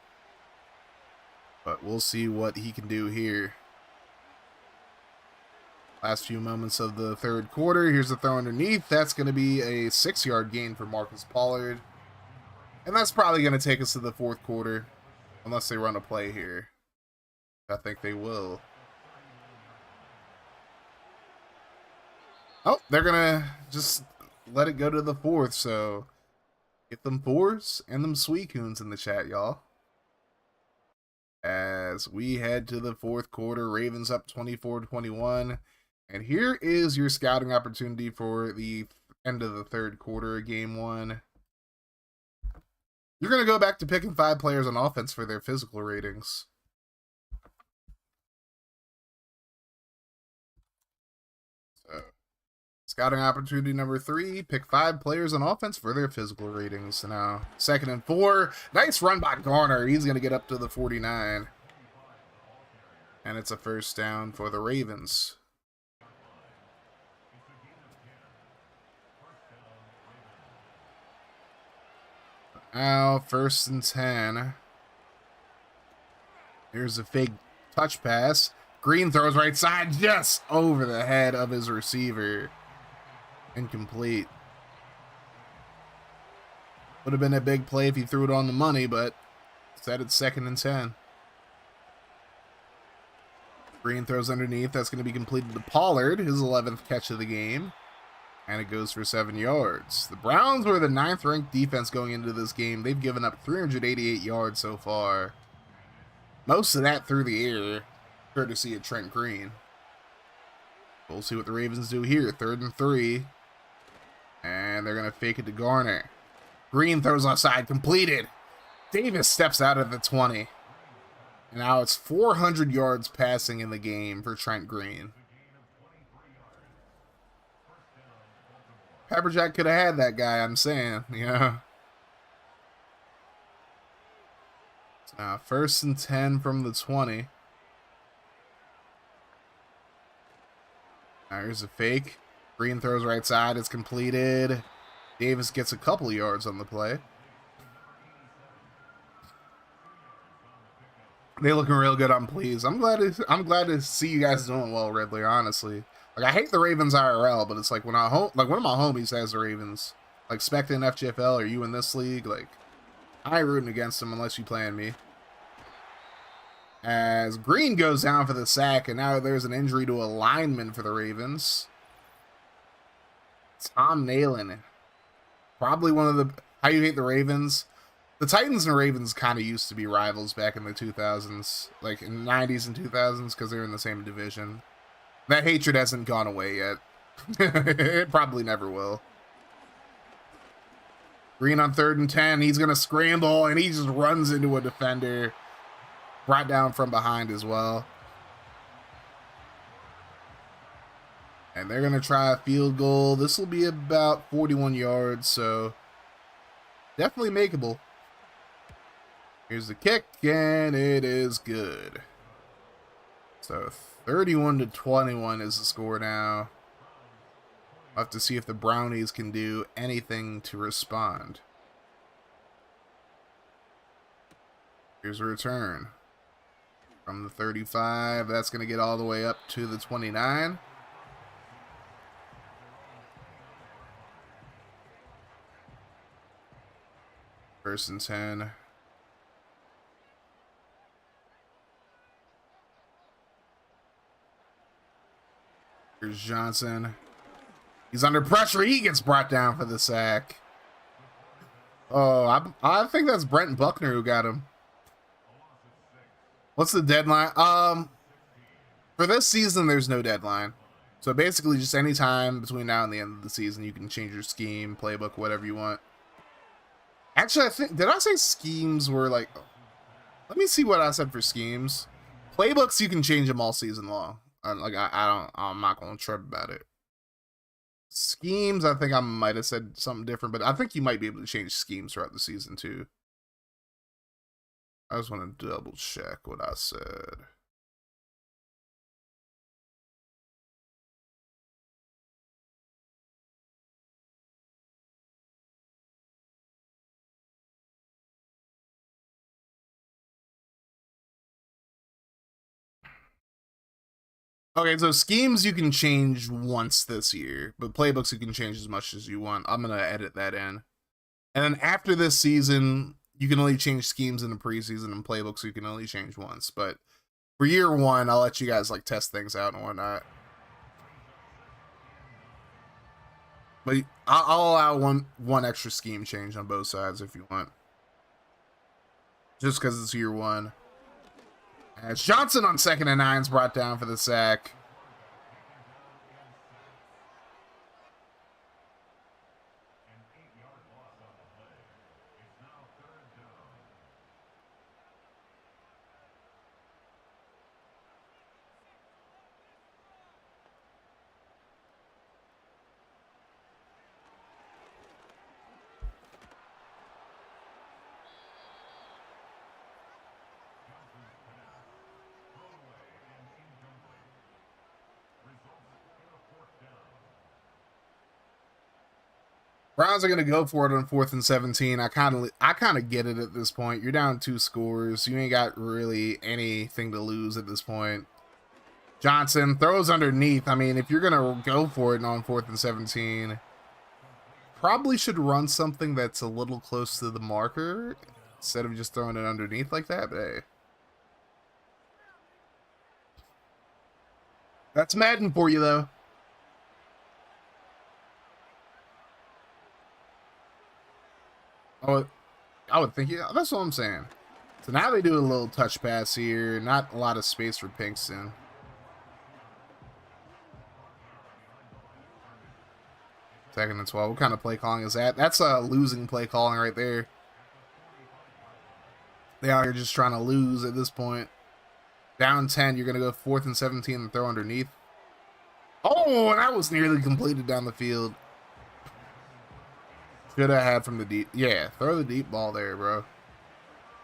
But we'll see what he can do here. Last few moments of the 3rd quarter. Here's a throw underneath. That's going to be a 6-yard gain for Marcus Pollard. And that's probably going to take us to the 4th quarter. Unless they run a play here. I think they will. Oh, they're going to just let it go to the 4th, so get them 4s and them Sweetcoons in the chat, y'all. As we head to the 4th quarter, Ravens up 24-21. And here is your scouting opportunity for the end of the 3rd quarter, game 1. You're going to go back to picking 5 players on offense for their physical ratings. So, scouting opportunity number 3, pick 5 players on offense for their physical ratings. Now, 2nd and 4. Nice run by Garner. He's going to get up to the 49. And it's a 1st down for the Ravens. Now, 1st and 10. Here's a fake touch pass. Green throws right side, just over the head of his receiver. Incomplete. Would have been a big play if he threw it on the money, but instead it's 2nd and 10. Green throws underneath. That's going to be completed to Pollard, his 11th catch of the game. And it goes for 7 yards. The Browns were the 9th ranked defense going into this game. They've given up 388 yards so far. Most of that through the air, courtesy of Trent Green. We'll see what the Ravens do here. 3rd and 3. And they're going to fake it to Garner. Green throws offside, completed. Davis steps out of the 20. And now it's 400 yards passing in the game for Trent Green. Pepperjack could have had that guy, I'm saying, you know. So now 1st and 10 from the 20. Now here's a fake. Green throws right side. It's completed. Davis gets a couple yards on the play. They looking real good. I'm pleased. I'm glad to see you guys doing well, Ridley. Honestly, like I hate the Ravens IRL, but it's like when one of my homies has the Ravens. like Spectre in FGFL, or you in this league, like, I ain't rooting against him unless you playing me. As Green goes down for the sack, and now there's an injury to a lineman for the Ravens. Tom Nalen. Probably one of the... How you hate the Ravens? The Titans and Ravens kind of used to be rivals back in the 2000s. Like, in the 90s and 2000s, because they were in the same division. That hatred hasn't gone away yet. It probably never will. Green on 3rd and 10. He's going to scramble, and he just runs into a defender. Brought down from behind as well. And they're going to try a field goal. This will be about 41 yards, so definitely makeable. Here's the kick, and it is good. So 31-21 is the score now. We'll have to see if the Brownies can do anything to respond. Here's a return. From the 35, that's going to get all the way up to the 29. First and 10. Here's Johnson. He's under pressure. He gets brought down for the sack. Oh, I think that's Brent Buckner who got him. What's the deadline? For this season, there's no deadline. So basically, just any time between now and the end of the season, you can change your scheme, playbook, whatever you want. Actually, I think, did I say schemes were like... Let me see what I said for schemes. Playbooks, you can change them all season long. I'm not going to trip about it. Schemes, I think I might have said something different, but I think you might be able to change schemes throughout the season too. I just want to double check what I said. Okay, so schemes you can change once this year, but playbooks you can change as much as you want. I'm going to edit that in. And then after this season, you can only change schemes in the preseason, and playbooks you can only change once. But for year one, I'll let you guys like test things out and whatnot. But I'll allow one extra scheme change on both sides if you want. Just because it's year one. As Johnson on 2nd and 9 is brought down for the sack. Browns are going to go for it on 4th and 17. I kind of get it at this point. You're down 2 scores. You ain't got really anything to lose at this point. Johnson throws underneath. I mean, if you're going to go for it on 4th and 17, probably should run something that's a little close to the marker instead of just throwing it underneath like that. But hey, that's Madden for you, though. Oh, I would think, yeah, that's what I'm saying. So now they do a little touch pass here. Not a lot of space for Pinkston. Second and 12. What kind of play calling is that? That's a losing play calling right there. They are just trying to lose at this point. Down 10, you're going to go 4th and 17 and throw underneath. Oh, that was nearly completed down the field. Should have had from the deep. Yeah, throw the deep ball there, bro.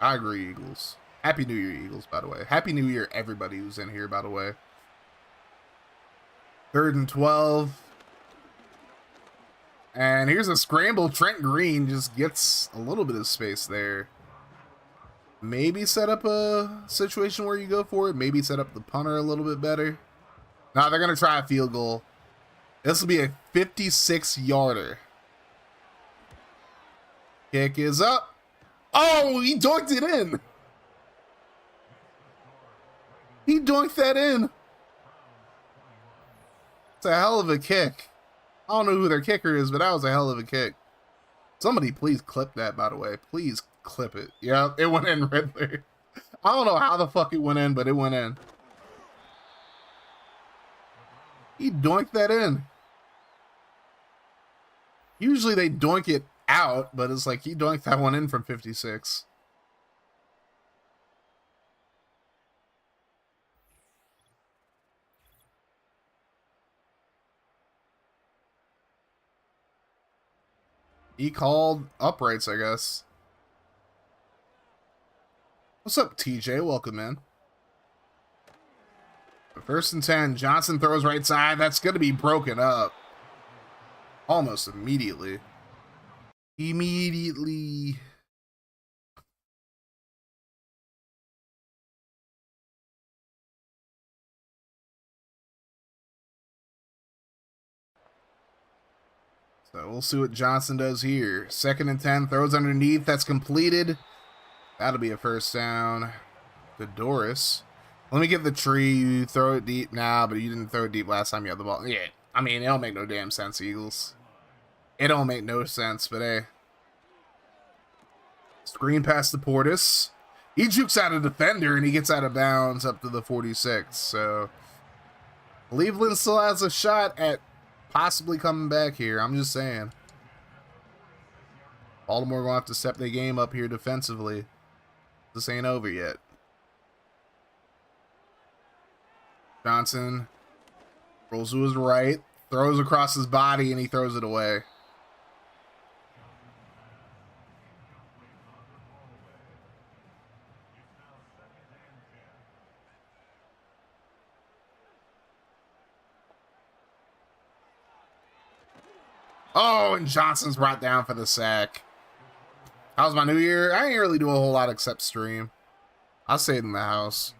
I agree, Eagles. Happy New Year, Eagles, by the way. Happy New Year, everybody who's in here, by the way. 3rd and 12. And here's a scramble. Trent Green just gets a little bit of space there. Maybe set up a situation where you go for it. Maybe set up the punter a little bit better. No, they're going to try a field goal. This will be a 56-yarder. Kick is up. Oh, he dunked it in. He dunked that in. It's a hell of a kick. I don't know who their kicker is, but that was a hell of a kick. Somebody please clip that, by the way. Please clip it. Yeah, it went in, Riddler. I don't know how the fuck it went in, but it went in. He doinked that in. Usually they doink it out, but it's like he doinked that one in from 56. He called uprights, I guess. What's up, TJ? Welcome in. First and 10. Johnson throws right side. That's going to be broken up. Almost immediately. So we'll see what Johnson does here. Second and 10. Throws underneath. That's completed. That'll be a first down. To Doris. Let me get the tree. You throw it deep now, but you didn't throw it deep last time you had the ball. Yeah, I mean, it don't make no damn sense, Eagles. It don't make no sense, but hey. Screen pass to Portis. He jukes out a defender, and he gets out of bounds up to the 46. So, Cleveland still has a shot at possibly coming back here. I'm just saying. Baltimore going to have to step their game up here defensively. This ain't over yet. Johnson rolls to his right, throws across his body, and he throws it away. Oh, and Johnson's brought down for the sack. How's my new year? I ain't really do a whole lot except stream. I stayed in the house.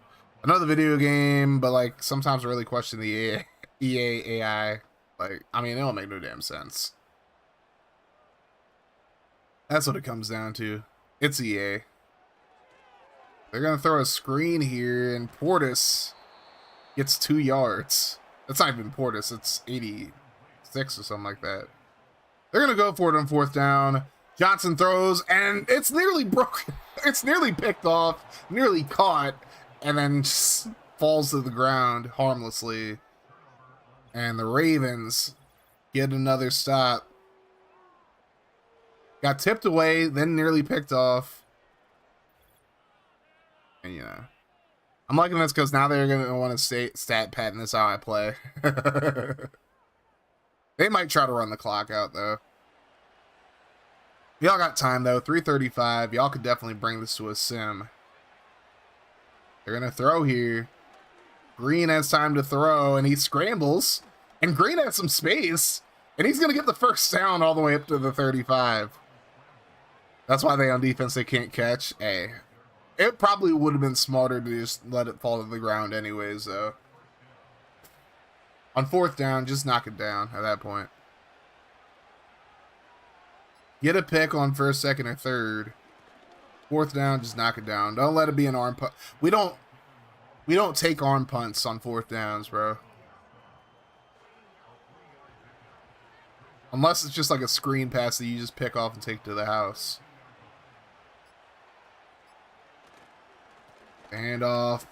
Another video game, but like sometimes I really question the EA AI. Like, I mean, it don't make no damn sense. That's what it comes down to. It's EA. They're gonna throw a screen here, and Portis gets 2 yards. That's not even Portis, it's 86 or something like that. They're gonna go for it on fourth down. Johnson throws, and it's nearly broken. It's nearly picked off, nearly caught, and then just falls to the ground harmlessly. And the Ravens get another stop. Got tipped away, then nearly picked off. And you know, I'm liking this because now they're going to want to stat pattern this how I play. They might try to run the clock out, though. Y'all got time, though. 3:35. Y'all could definitely bring this to a sim. They're going to throw here. Green has time to throw, and he scrambles. And Green has some space. And he's going to get the first down all the way up to the 35. That's why they on defense, they can't catch. Hey, it probably would have been smarter to just let it fall to the ground anyways, though. On fourth down, just knock it down at that point. Get a pick on first, second, or third. Fourth down, just knock it down. Don't let it be an arm punt. We don't take arm punts on fourth downs, bro. Unless it's just like a screen pass that you just pick off and take to the house. Handoff.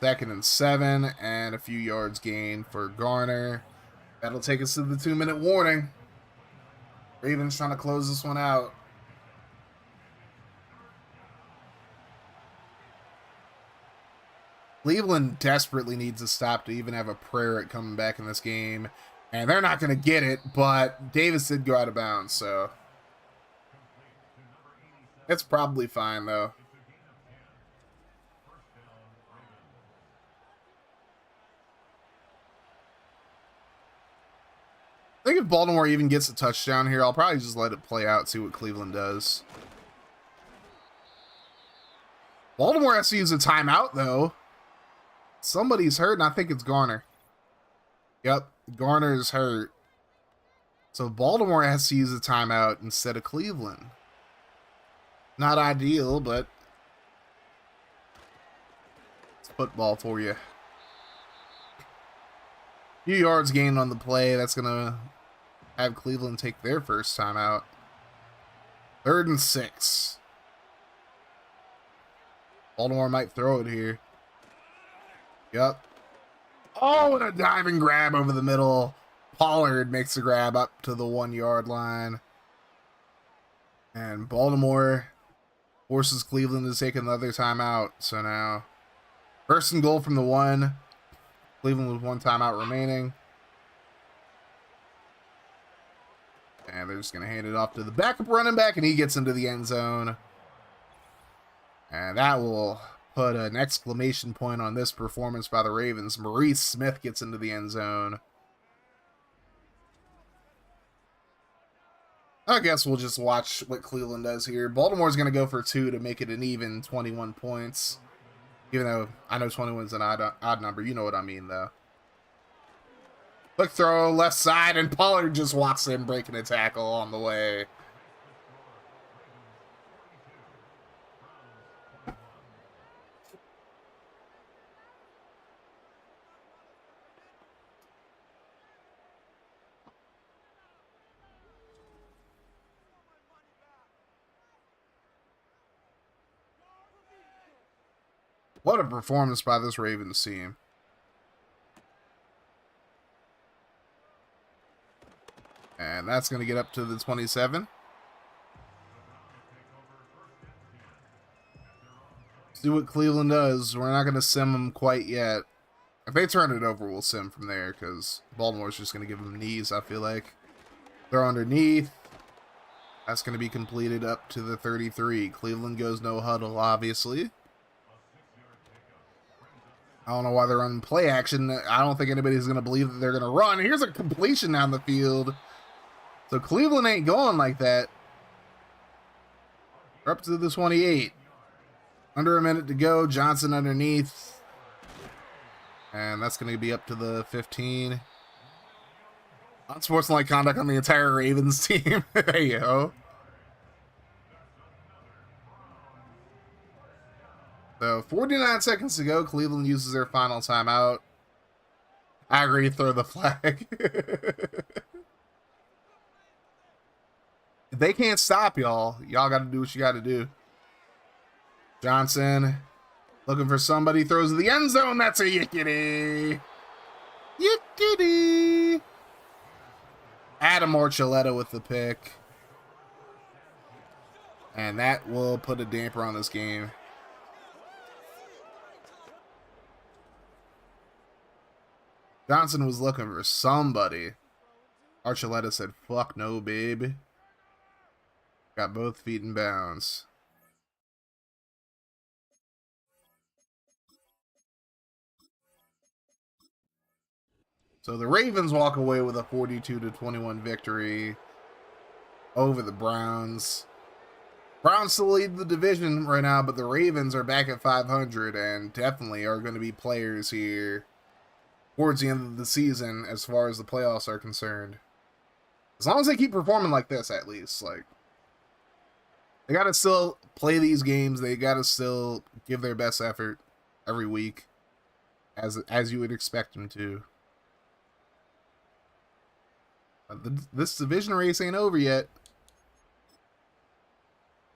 Second and 7, and a few yards gained for Garner. That'll take us to the 2-minute warning. Ravens trying to close this one out. Cleveland desperately needs a stop to even have a prayer at coming back in this game. And they're not going to get it, but Davis did go out of bounds, so it's probably fine, though. I think if Baltimore even gets a touchdown here, I'll probably just let it play out, see what Cleveland does. Baltimore has to use a timeout, though. Somebody's hurt, and I think it's Garner. Yep, Garner's hurt. So Baltimore has to use a timeout instead of Cleveland. Not ideal, but it's football for you. Few yards gained on the play. That's going to have Cleveland take their first time out. 3rd and 6. Baltimore might throw it here. Yep. Oh, and a diving grab over the middle. Pollard makes the grab up to the 1-yard line. And Baltimore forces Cleveland to take another timeout. So now, 1st and goal from the 1. Cleveland with 1 timeout remaining. And they're just going to hand it off to the backup running back, and he gets into the end zone. And that will put an exclamation point on this performance by the Ravens. Maurice Smith gets into the end zone. I guess we'll just watch what Cleveland does here. Baltimore's going to go for 2 to make it an even 21 points. Even though I know 21's an odd number. You know what I mean, though. Quick throw, left side, and Pollard just walks in, breaking a tackle on the way. What a performance by this Ravens team. And that's going to get up to the 27. See what Cleveland does. We're not going to sim them quite yet. If they turn it over, we'll sim from there, because Baltimore's just going to give them knees, I feel like. Throw underneath. That's going to be completed up to the 33. Cleveland goes no huddle, obviously. I don't know why they're running play action. I don't think anybody's going to believe that they're going to run. Here's a completion down the field. So Cleveland ain't going like that. We're up to the 28. Under a minute to go. Johnson underneath. And that's going to be up to the 15. Unsportsmanlike conduct on the entire Ravens team. Hey, yo. So 49 seconds to go. Cleveland uses their final timeout. I agree. Throw the flag. They can't stop y'all. Y'all got to do what you got to do. Johnson looking for somebody. Throws to the end zone. That's a yickety. Yickety. Adam Archuleta with the pick. And that will put a damper on this game. Johnson was looking for somebody. Archuleta said, fuck no, baby. Got both feet in bounds. So the Ravens walk away with a 42-21 victory over the Browns. Browns still lead the division right now, but the Ravens are back at 500 and definitely are going to be players here towards the end of the season as far as the playoffs are concerned. As long as they keep performing like this, at least. Like, they got to still play these games. They got to still give their best effort every week, as you would expect them to. This division race ain't over yet.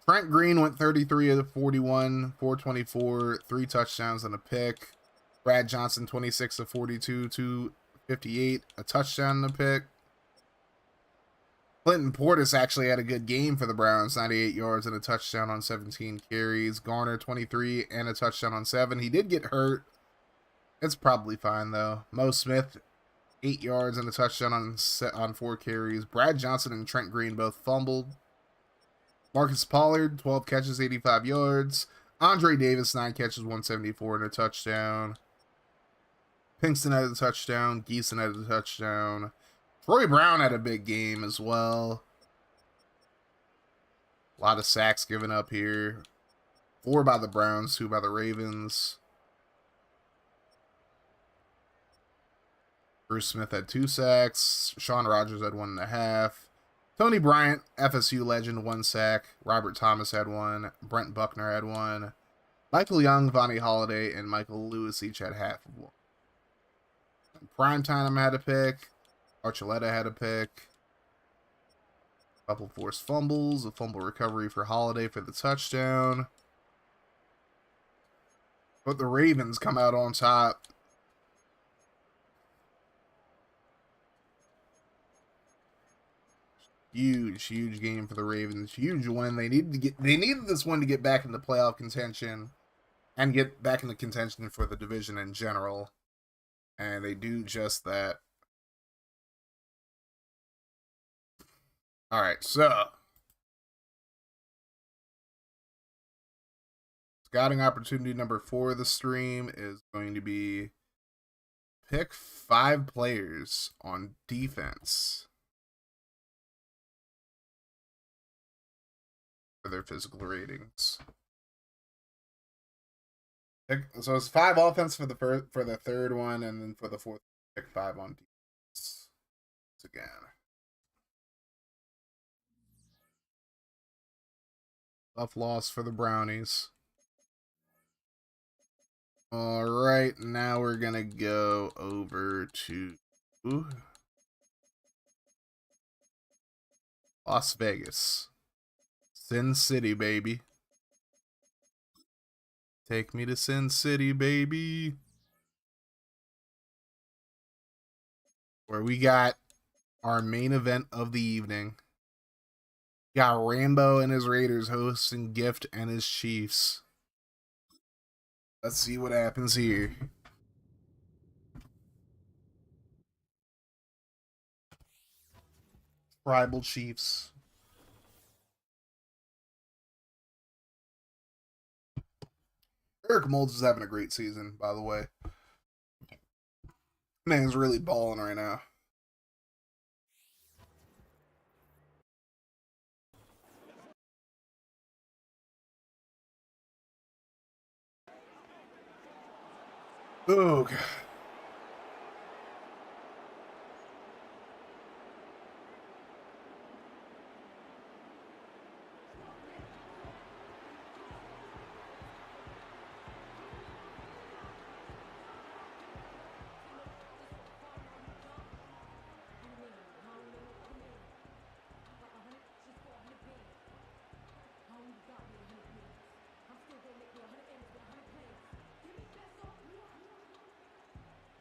Trent Green went 33 of the 41, 424, 3 touchdowns and a pick. Brad Johnson 26 of 42, 258, a touchdown and a pick. Clinton Portis actually had a good game for the Browns, 98 yards and a touchdown on 17 carries. Garner 23 and a touchdown on 7. He did get hurt. It's probably fine though. Mo Smith 8 yards and a touchdown on 4 carries. Brad Johnson and Trent Green both fumbled. Marcus Pollard, 12 catches, 85 yards. Andre Davis, 9 catches, 174 and a touchdown. Pinkston had a touchdown. Geeson had a touchdown. Troy Brown had a big game as well. A lot of sacks given up here. 4 by the Browns, 2 by the Ravens. Bruce Smith had 2 sacks. Sean Rogers had 1.5. Tony Bryant, FSU legend, 1 sack. Robert Thomas had 1. Brent Buckner had 1. Michael Young, Vonnie Holiday, and Michael Lewis each had half of 1. Primetime had a pick. Archuleta had a pick. A couple forced fumbles. A fumble recovery for Holiday for the touchdown. But the Ravens come out on top. Huge game for the Ravens. Huge win. They needed this one to get back into playoff contention and get back into contention for the division in general. And they do just that. Alright, so scouting opportunity number 4 of the stream is going to be pick 5 players on defense for their physical ratings. So it's 5 offense for the third one, and then for the fourth, pick 5 on defense. Once again. Tough loss for the Brownies. Alright, now we're going to go over to Las Vegas. Sin City, baby. Take me to Sin City, baby. Where we got our main event of the evening. Got Rambo and his Raiders hosting Gift and his Chiefs. Let's see what happens here. Tribal Chiefs. Eric Moulds is having a great season, by the way. Man's really balling right now. Oh, God.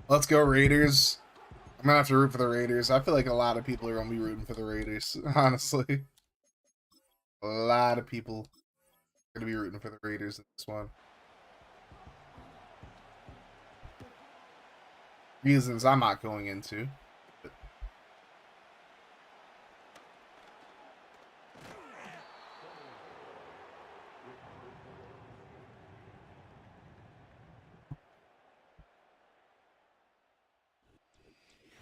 Let's go, Raiders. I'm going to have to root for the Raiders. I feel like a lot of people are going to be rooting for the Raiders, honestly. A lot of people are going to be rooting for the Raiders in this one. Reasons I'm not going into.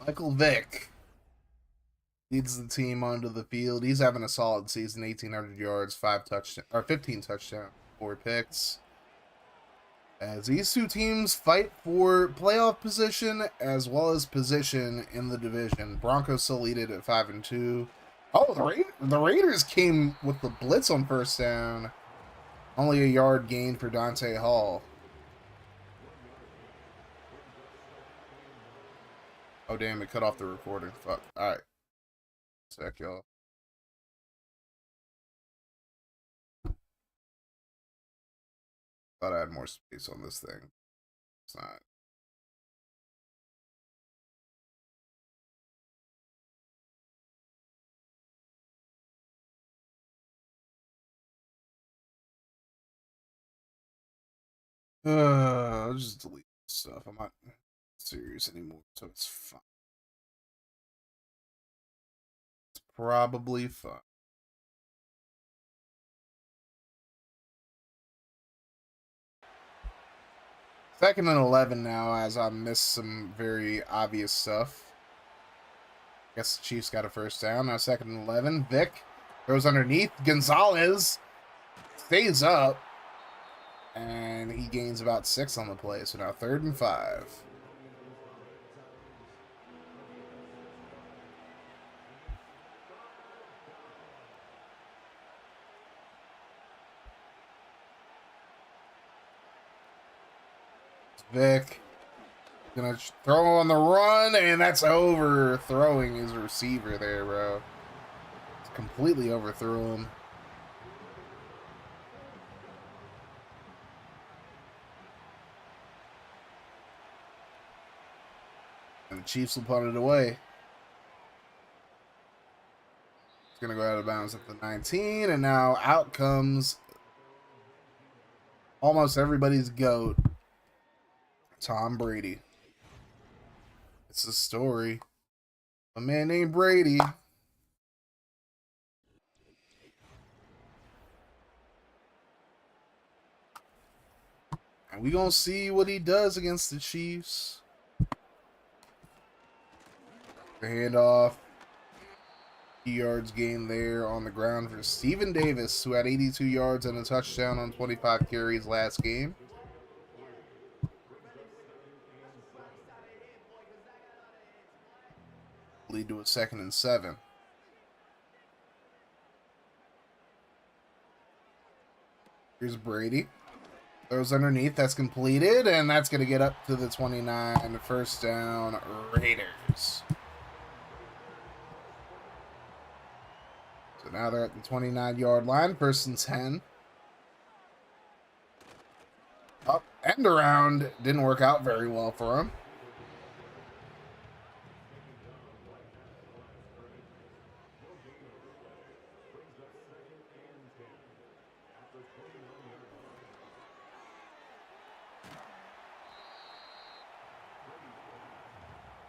Michael Vick leads the team onto the field. He's having a solid season, 1,800 yards, 15 touchdowns, 4 picks. As these two teams fight for playoff position as well as position in the division. Broncos still lead it at 5-2. Oh, the Raiders came with the blitz on first down. Only a yard gain for Dante Hall. Oh, damn, it cut off the recording. Fuck. Alright. Sec, y'all. Thought I had more space on this thing. It's not. I'll just delete this stuff. I'm not serious anymore, so it's fine. It's probably fine. Second and 11 now, as I missed some very obvious stuff. Guess the Chiefs got a first down. Now 2nd and 11. Vick goes underneath. Gonzalez stays up. And he gains about 6 on the play. So now 3rd and 5. Vic gonna throw on the run, and that's overthrowing his receiver there, bro. It's completely overthrew him. And the Chiefs will punt it away. It's going to go out of bounds at the 19. And now out comes almost everybody's GOAT, Tom Brady. It's a story. A man named Brady. And we're going to see what he does against the Chiefs. The handoff. Yards gained there on the ground for Steven Davis, who had 82 yards and a touchdown on 25 carries last game. Lead to a 2nd and 7. Here's Brady. Throws underneath. That's completed, and that's going to get up to the 29. First down, Raiders. So now they're at the 29-yard line. First and 10. Up and around. Didn't work out very well for him.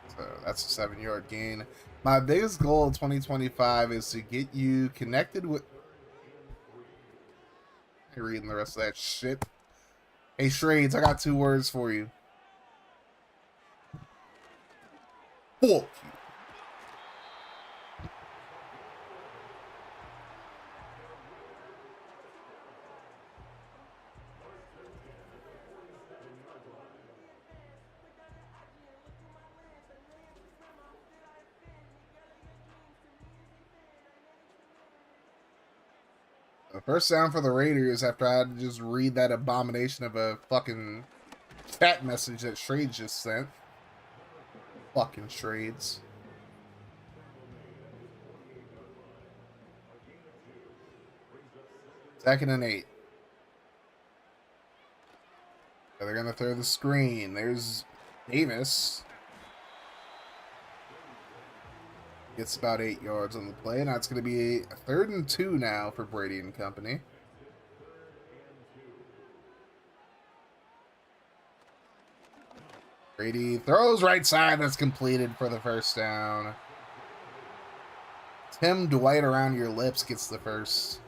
So that's a 7-yard gain. My biggest goal in 2025 is to get you connected with... I'm reading the rest of that shit. Hey, Shrades, I got 2 words for you. Fuck you. The first down for the Raiders after I had to just read that abomination of a fucking chat message that Shrades just sent. Fucking Shrades. Second and 8. So they're going to throw the screen. There's Davis. Gets about 8 yards on the play. Now it's going to be a 3rd and 2 now for Brady and company. Brady throws right side. That's completed for the first down. Tim Dwight around your lips gets the first.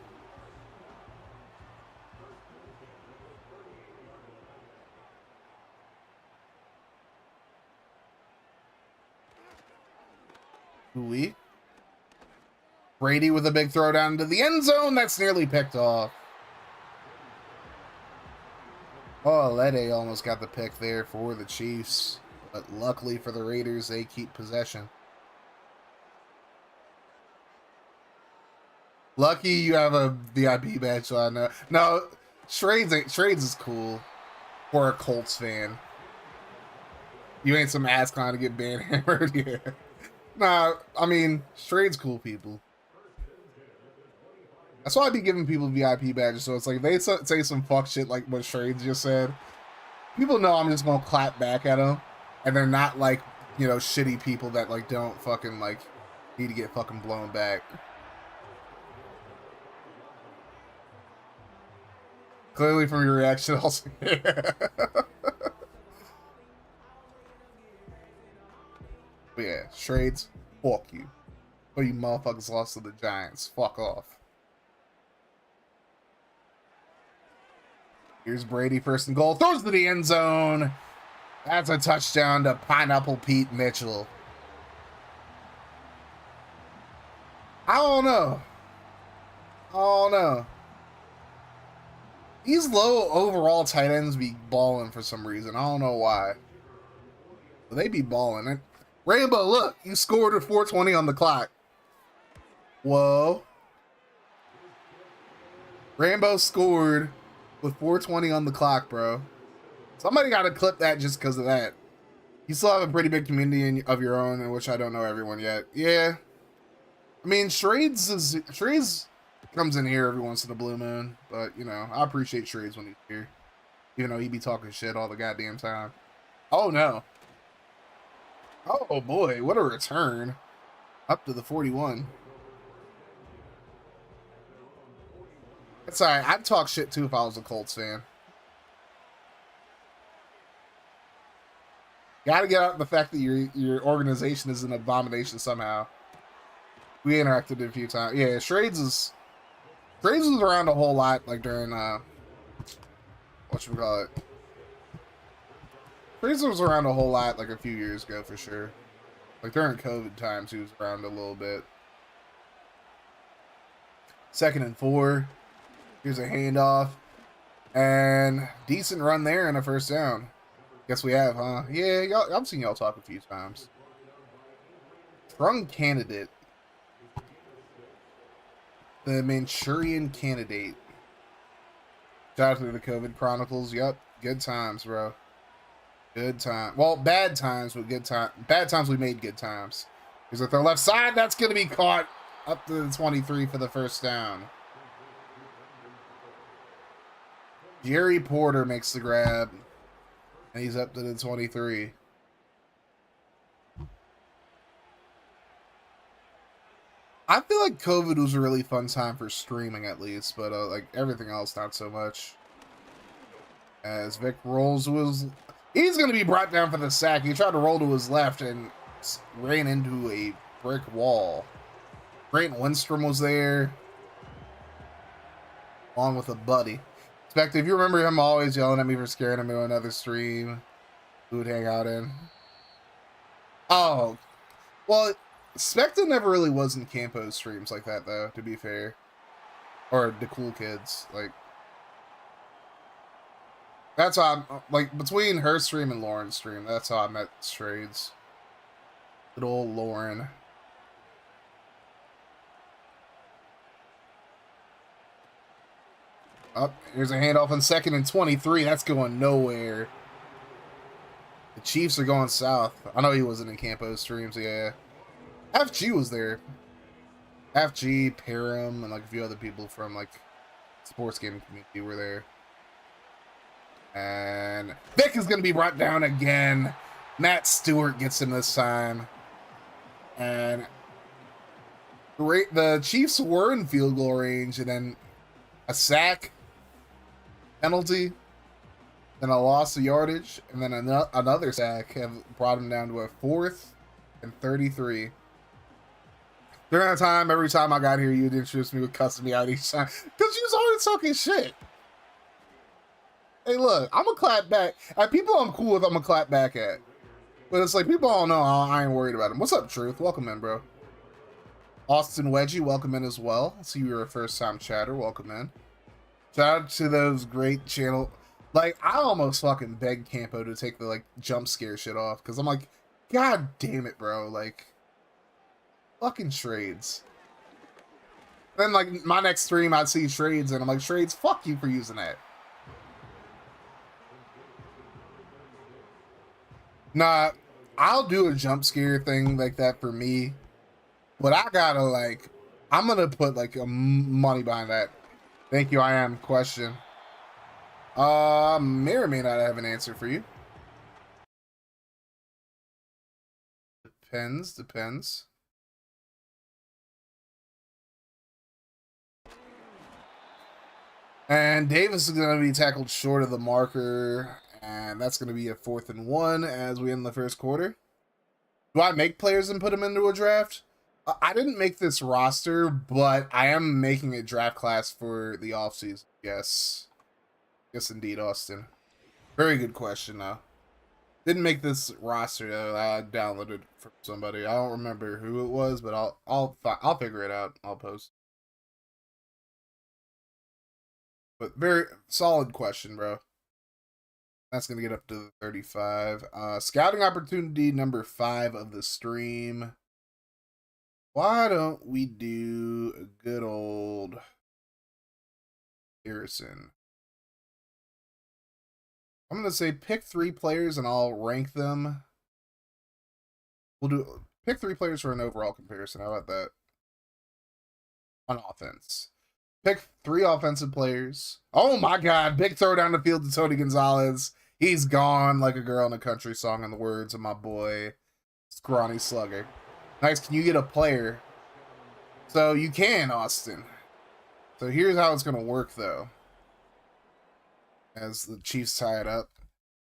Ooh-wee. Brady with a big throw down into the end zone. That's nearly picked off. Oh, Lede almost got the pick there for the Chiefs. But luckily for the Raiders, they keep possession. Lucky you have a VIP badge, so I know. No, Shrades is cool for a Colts fan. You ain't some ass clown to get band hammered. Yeah. Nah, I mean, Shrades cool people. That's why I be giving people VIP badges. So it's like, if they say some fuck shit like what Shrades just said, people know I'm just gonna clap back at them, and they're not like, you know, shitty people that like don't fucking like need to get fucking blown back. Clearly from your reaction, also. But yeah, Shrades, fuck you. But you motherfuckers lost to the Giants. Fuck off. Here's Brady, 1st and goal. Throws to the end zone. That's a touchdown to Pineapple Pete Mitchell. I don't know. These low overall tight ends be balling for some reason. I don't know why. But they be balling. Rainbow, look, you scored with 4:20 on the clock. Whoa. Rainbow scored with 4:20 on the clock, bro. Somebody got to clip that just because of that. You still have a pretty big community of your own, in which I don't know everyone yet. Yeah. I mean, Shrades comes in here every once in a blue moon, but, you know, I appreciate Shrades when he's here. Even though he be talking shit all the goddamn time. Oh, no. Oh, boy. What a return. Up to the 41. That's all right. I'd talk shit, too, if I was a Colts fan. Gotta get out the fact that your organization is an abomination somehow. We interacted a few times. Yeah, Shrades was around a whole lot, like during whatchamacallit. Shrades was around a whole lot like a few years ago for sure. Like during COVID times he was around a little bit. 2nd and 4. Here's a handoff. And decent run there and a first down. Guess we have, huh? Yeah, I've seen y'all talk a few times. Strong candidate. The Manchurian Candidate. Shout out to the COVID Chronicles. Yep. Good times, bro. Good time. Well, bad times, but good time. Bad times we made good times. He's at their left side. That's going to be caught up to the 23 for the first down. Jerry Porter makes the grab. And he's up to the 23. I feel like COVID was a really fun time for streaming, at least, but like everything else, not so much. As Vic rolls he's going to be brought down for the sack. He tried to roll to his left and ran into a brick wall. Grant Lindstrom was there, along with a buddy. Spectre, if you remember him always yelling at me for scaring him into another stream, who would hang out in. Oh, well, Spectre never really was in Campo's streams like that, though, to be fair. Or the cool kids, like. That's how I'm, like, between her stream and Lauren's stream, that's how I met Shrades. Good old Lauren. Up, here's a handoff on 2nd and 23. That's going nowhere. The Chiefs are going south. I know he wasn't in Campo's streams, yeah. FG was there. FG, Param, and like a few other people from like sports gaming community were there. And Vic is going to be brought down again. Matt Stewart gets him this time. And the Chiefs were in field goal range, and then a sack, penalty, then a loss of yardage, and then another sack have brought him down to a 4th and 33. During that time, every time I got here, you'd introduce me with cussing me out each time because you was always talking shit. Hey, look, I'm gonna clap back at people I'm cool with. I'm gonna clap back at, but it's like people don't know. I ain't worried about them. What's up, Truth? Welcome in, bro. Austin Wedgie, welcome in as well. I see you're a first-time chatter. Welcome in. Shout out to those great channel. Like, I almost fucking begged Campo to take the like jump scare shit off because I'm like, God damn it, bro. Like, fucking Shrades. Then like my next stream, I'd see Shrades, and I'm like, Shrades, fuck you for using that. Nah, I'll do a jump scare thing like that for me, but I gotta like, I'm gonna put like money behind that. Thank you, I am. Question. May or may not have an answer for you. Depends. And Davis is going to be tackled short of the marker, and that's going to be a 4th and 1 as we end the first quarter. Do I make players and put them into a draft? I didn't make this roster, but I am making a draft class for the offseason. Yes. Yes, indeed, Austin. Very good question, though. Didn't make this roster, though. I downloaded it from somebody. I don't remember who it was, but I'll figure it out. I'll post. But very solid question, bro. That's going to get up to the 35. Scouting opportunity number 5 of the stream. Why don't we do a good old Harrison? I'm going to say pick 3 players and I'll rank them. We'll do pick 3 players for an overall comparison. How about that? On offense. Pick 3 offensive players. Oh my God. Big throw down the field to Tony Gonzalez. He's gone like a girl in a country song in the words of my boy, Scrawny Slugger. Nice. Can you get a player? So you can, Austin. So here's how it's going to work, though. As the Chiefs tie it up.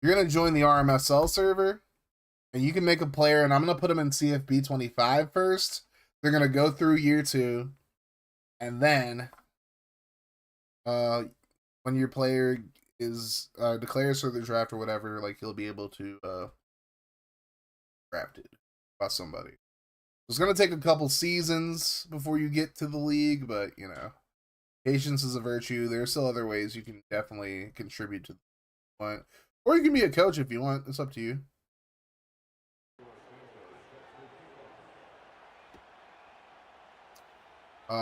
You're going to join the RMSL server. And you can make a player. And I'm going to put them in CFB 25 first. They're going to go through year 2. And then when your player is declares for the draft or whatever, like he'll be able to drafted by somebody. It's going to take a couple seasons before you get to the league, but you know, patience is a virtue. There are still other ways you can definitely contribute to the point. Or you can be a coach if you want. It's up to you.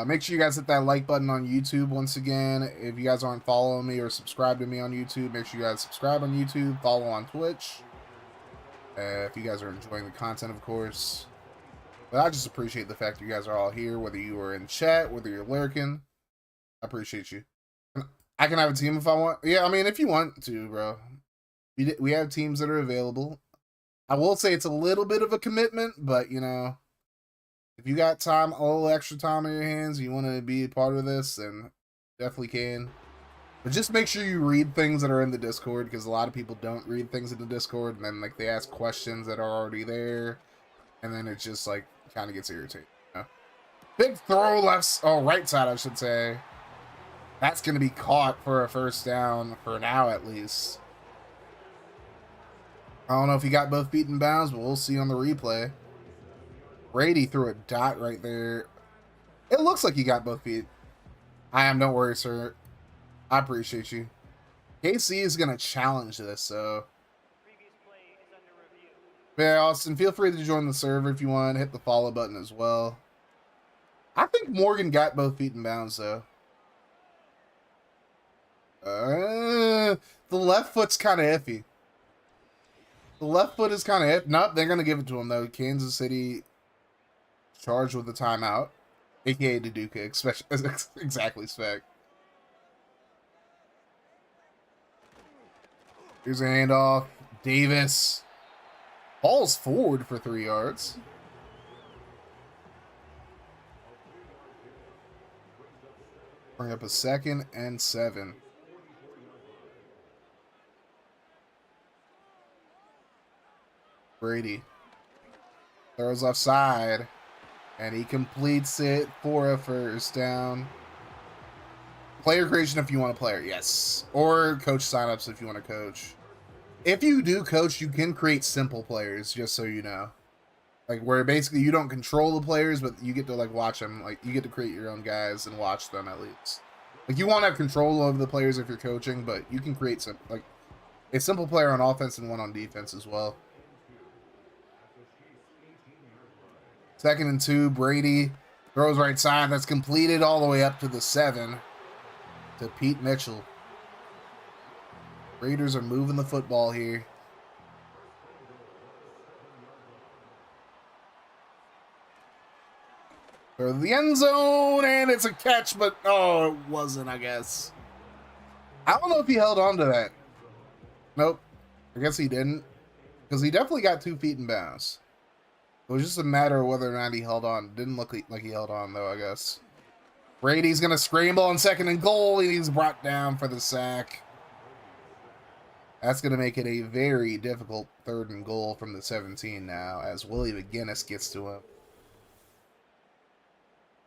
Make sure you guys hit that like button on YouTube once again. If you guys aren't following me or subscribe to me on YouTube, make sure you guys subscribe on YouTube, follow on Twitch. If you guys are enjoying the content, of course. But I just appreciate the fact that you guys are all here, whether you are in chat, whether you're lurking. I appreciate you. I can have a team if I want. Yeah, I mean, if you want to, bro. We have teams that are available. I will say it's a little bit of a commitment, but, you know, if you got time, a little extra time on your hands, you want to be a part of this, then definitely can. But just make sure you read things that are in the Discord, because a lot of people don't read things in the Discord, and then like they ask questions that are already there, and then it just like kind of gets irritating. You know? Big throw left, right side, I should say. That's going to be caught for a first down for now, at least. I don't know if he got both feet in bounds, but we'll see on the replay. Brady threw a dot right there. It looks like he got both feet. Don't worry, sir. I appreciate you. KC is going to challenge this, so. Yeah, Austin, feel free to join the server if you want. Hit the follow button as well. I think Morgan got both feet in bounds, though. The left foot's kind of iffy. The left foot is kind of iffy. Nope, they're going to give it to him, though. Kansas City charged with the timeout. A.K.A. Duduka, exactly spec. Here's a handoff. Davis. Ball's forward for 3 yards. Bring up a 2nd and 7. Brady throws left side, and he completes it for a first down. Player creation if you want to play, yes. Or coach signups if you want to coach. If you do coach, you can create simple players, just so you know. Like, where basically you don't control the players, but you get to, like, watch them. Like, you get to create your own guys and watch them, at least. Like, you won't have control over the players if you're coaching, but you can create some, like, a simple player on offense and one on defense as well. 2nd and 2, Brady throws right side. That's completed all the way up to the 7 to Pete Mitchell. Raiders are moving the football here. For the end zone, and it's a catch, but oh, it wasn't, I guess. I don't know if he held on to that. Nope. I guess he didn't. Because he definitely got 2 feet in bounds. It was just a matter of whether or not he held on. Didn't look like he held on, though, I guess. Brady's going to scramble on 2nd and goal. He's brought down for the sack. That's going to make it a very difficult 3rd and goal from the 17 now, as Willie McGinnis gets to him.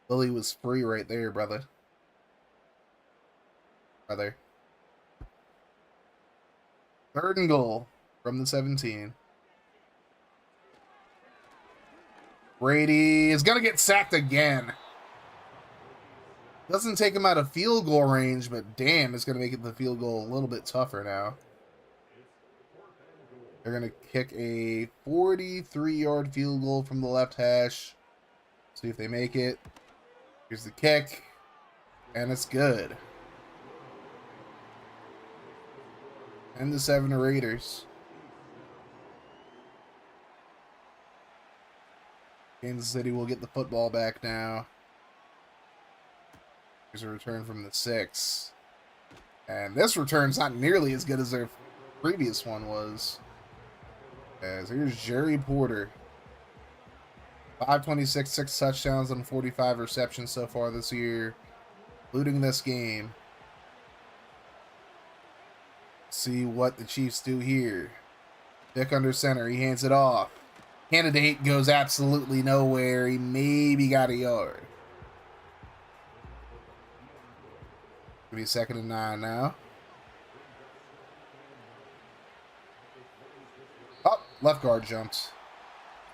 Willie was free right there, brother. 3rd and goal from the 17. Brady is going to get sacked again. Doesn't take him out of field goal range, but damn, it's going to make the field goal a little bit tougher now. They're going to kick a 43-yard field goal from the left hash. See if they make it. Here's the kick. And it's good. 10-7 Raiders. Kansas City will get the football back now. Here's a return from the 6. And this return's not nearly as good as their previous one was. As here's Jerry Porter. 526, 6 touchdowns and 45 receptions so far this year, including this game. See what the Chiefs do here. Vick under center. He hands it off. Candidate goes absolutely nowhere. He maybe got a yard. Give me 2nd and 9 now. Oh, left guard jumped.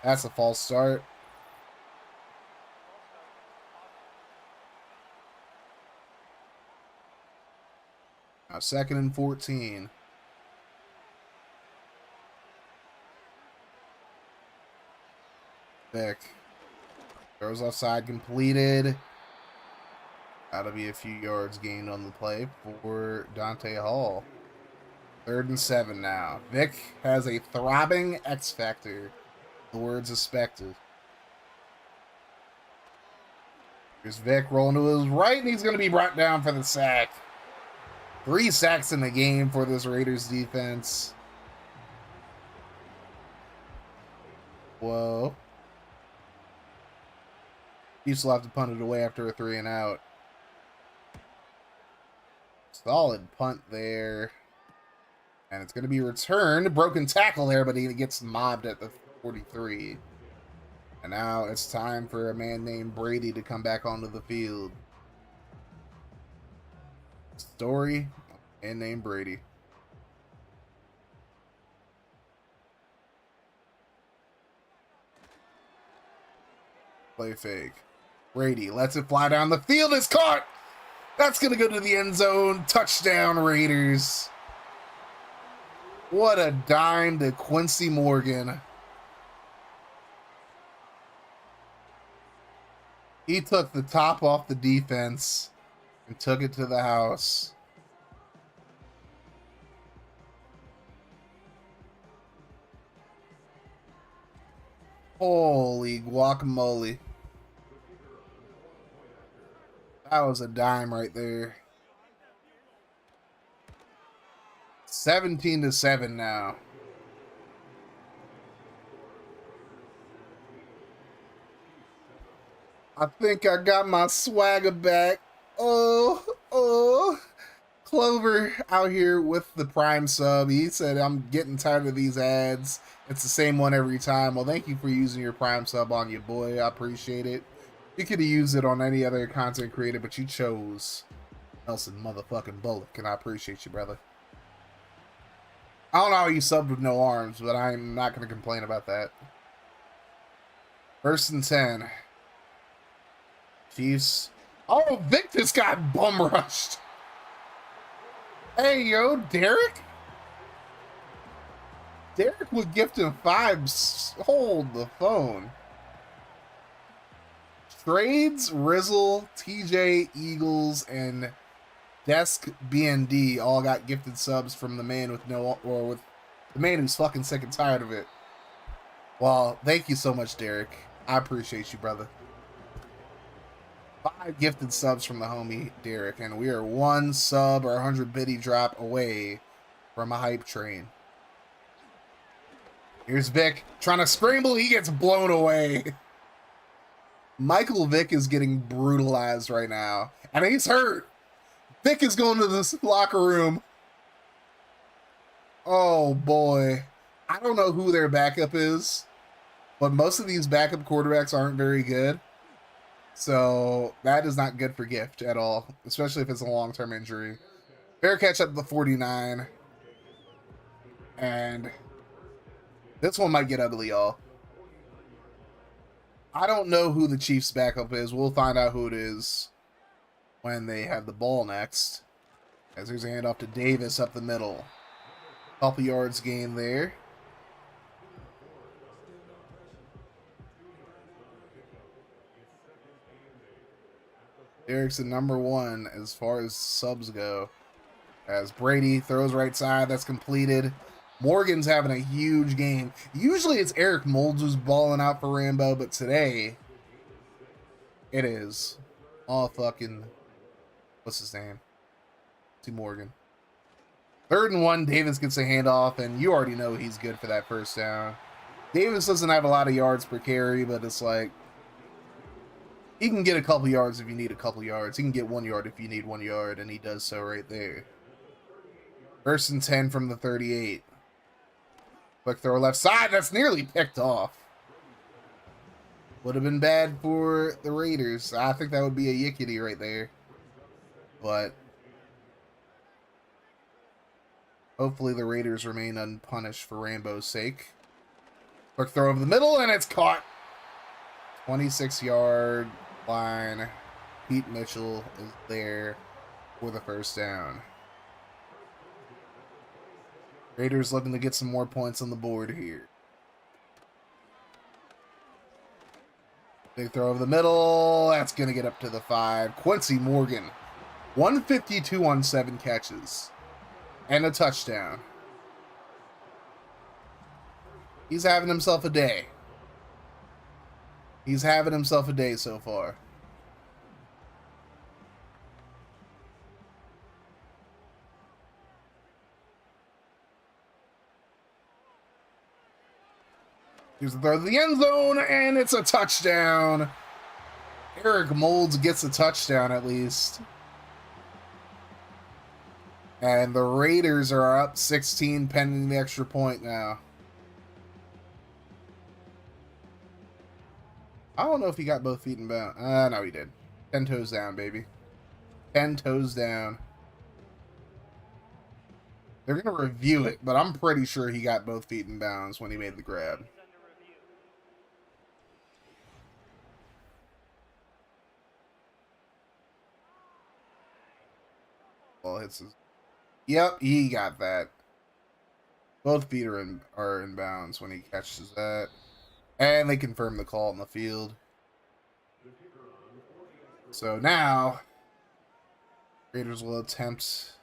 That's a false start. Now 2nd and 14. Vick. Throws offside, completed. That'll be a few yards gained on the play for Dante Hall. 3rd and 7 now. Vick has a throbbing X factor. The words expected. Here's Vick rolling to his right, and he's going to be brought down for the sack. 3 sacks in the game for this Raiders defense. Whoa. Chiefs will have to punt it away after a 3 and out. Solid punt there. And it's going to be returned. Broken tackle there, but he gets mobbed at the 43. And now it's time for a man named Brady to come back onto the field. Story and named Brady. Play fake. Brady lets it fly down the field. It's caught. That's going to go to the end zone. Touchdown, Raiders. What a dime to Quincy Morgan. He took the top off the defense and took it to the house. Holy guacamole. That was a dime right there. 17-7 now. I think I got my swagger back. Oh. Clover out here with the Prime sub. He said, I'm getting tired of these ads. It's the same one every time. Well, thank you for using your Prime sub on your boy. I appreciate it. You could have used it on any other content creator, but you chose Nelson motherfucking Bullock, and I appreciate you, brother. I don't know how you subbed with no arms, but I'm not going to complain about that. 1st and 10. Chiefs. Oh, Vic just got bum rushed. Hey, yo, Derek? Derek would gift him 5. Hold the phone. Trades, Rizzle, TJ, Eagles, and Desk BND all got gifted subs from the man with the man who's fucking sick and tired of it. Well, thank you so much, Derek. I appreciate you, brother. 5 gifted subs from the homie Derek, and we are 1 sub or 100 biddy drop away from a hype train. Here's Vic trying to scramble. He gets blown away. Michael Vick is getting brutalized right now, and he's hurt. Vic is going to this locker room. Oh, boy. I don't know who their backup is, but most of these backup quarterbacks aren't very good. So that is not good for Gift at all, especially if it's a long-term injury. Fair catch up to the 49. And this one might get ugly, y'all. I don't know who the Chiefs' backup is. We'll find out who it is when they have the ball next. As there's a handoff to Davis up the middle. Couple yards gained there. Derek's the #1 as far as subs go. As Brady throws right side, that's completed. Morgan's having a huge game. Usually it's Eric Molds who's balling out for Rambo, but today it is all fucking, what's his name? T. Morgan. 3rd and 1, Davis gets a handoff, and you already know he's good for that first down. Davis doesn't have a lot of yards per carry, but it's like, he can get a couple yards if you need a couple yards. He can get 1 yard if you need 1 yard, and he does so right there. 1st and 10 from the 38. Quick throw left side. That's nearly picked off. Would have been bad for the Raiders. I think that would be a yickety right there. But hopefully the Raiders remain unpunished for Rambo's sake. Quick throw over the middle, and it's caught. 26-yard line. Pete Mitchell is there for the first down. Raiders looking to get some more points on the board here. Big throw over the middle. That's going to get up to the 5. Quincy Morgan, 152 on 7 catches. And a touchdown. He's having himself a day. He's having himself a day so far. Here's the throw to the end zone, and it's a touchdown. Eric Molds gets a touchdown at least. And the Raiders are up 16 pending the extra point now. I don't know if he got both feet in bounds. No, he did. 10 toes down, baby. 10 toes down. They're going to review it, but I'm pretty sure he got both feet in bounds when he made the grab. Ball hits his... Yep, he got that. Both feet are in bounds when he catches that. And they confirm the call on the field. So now, Raiders will attempt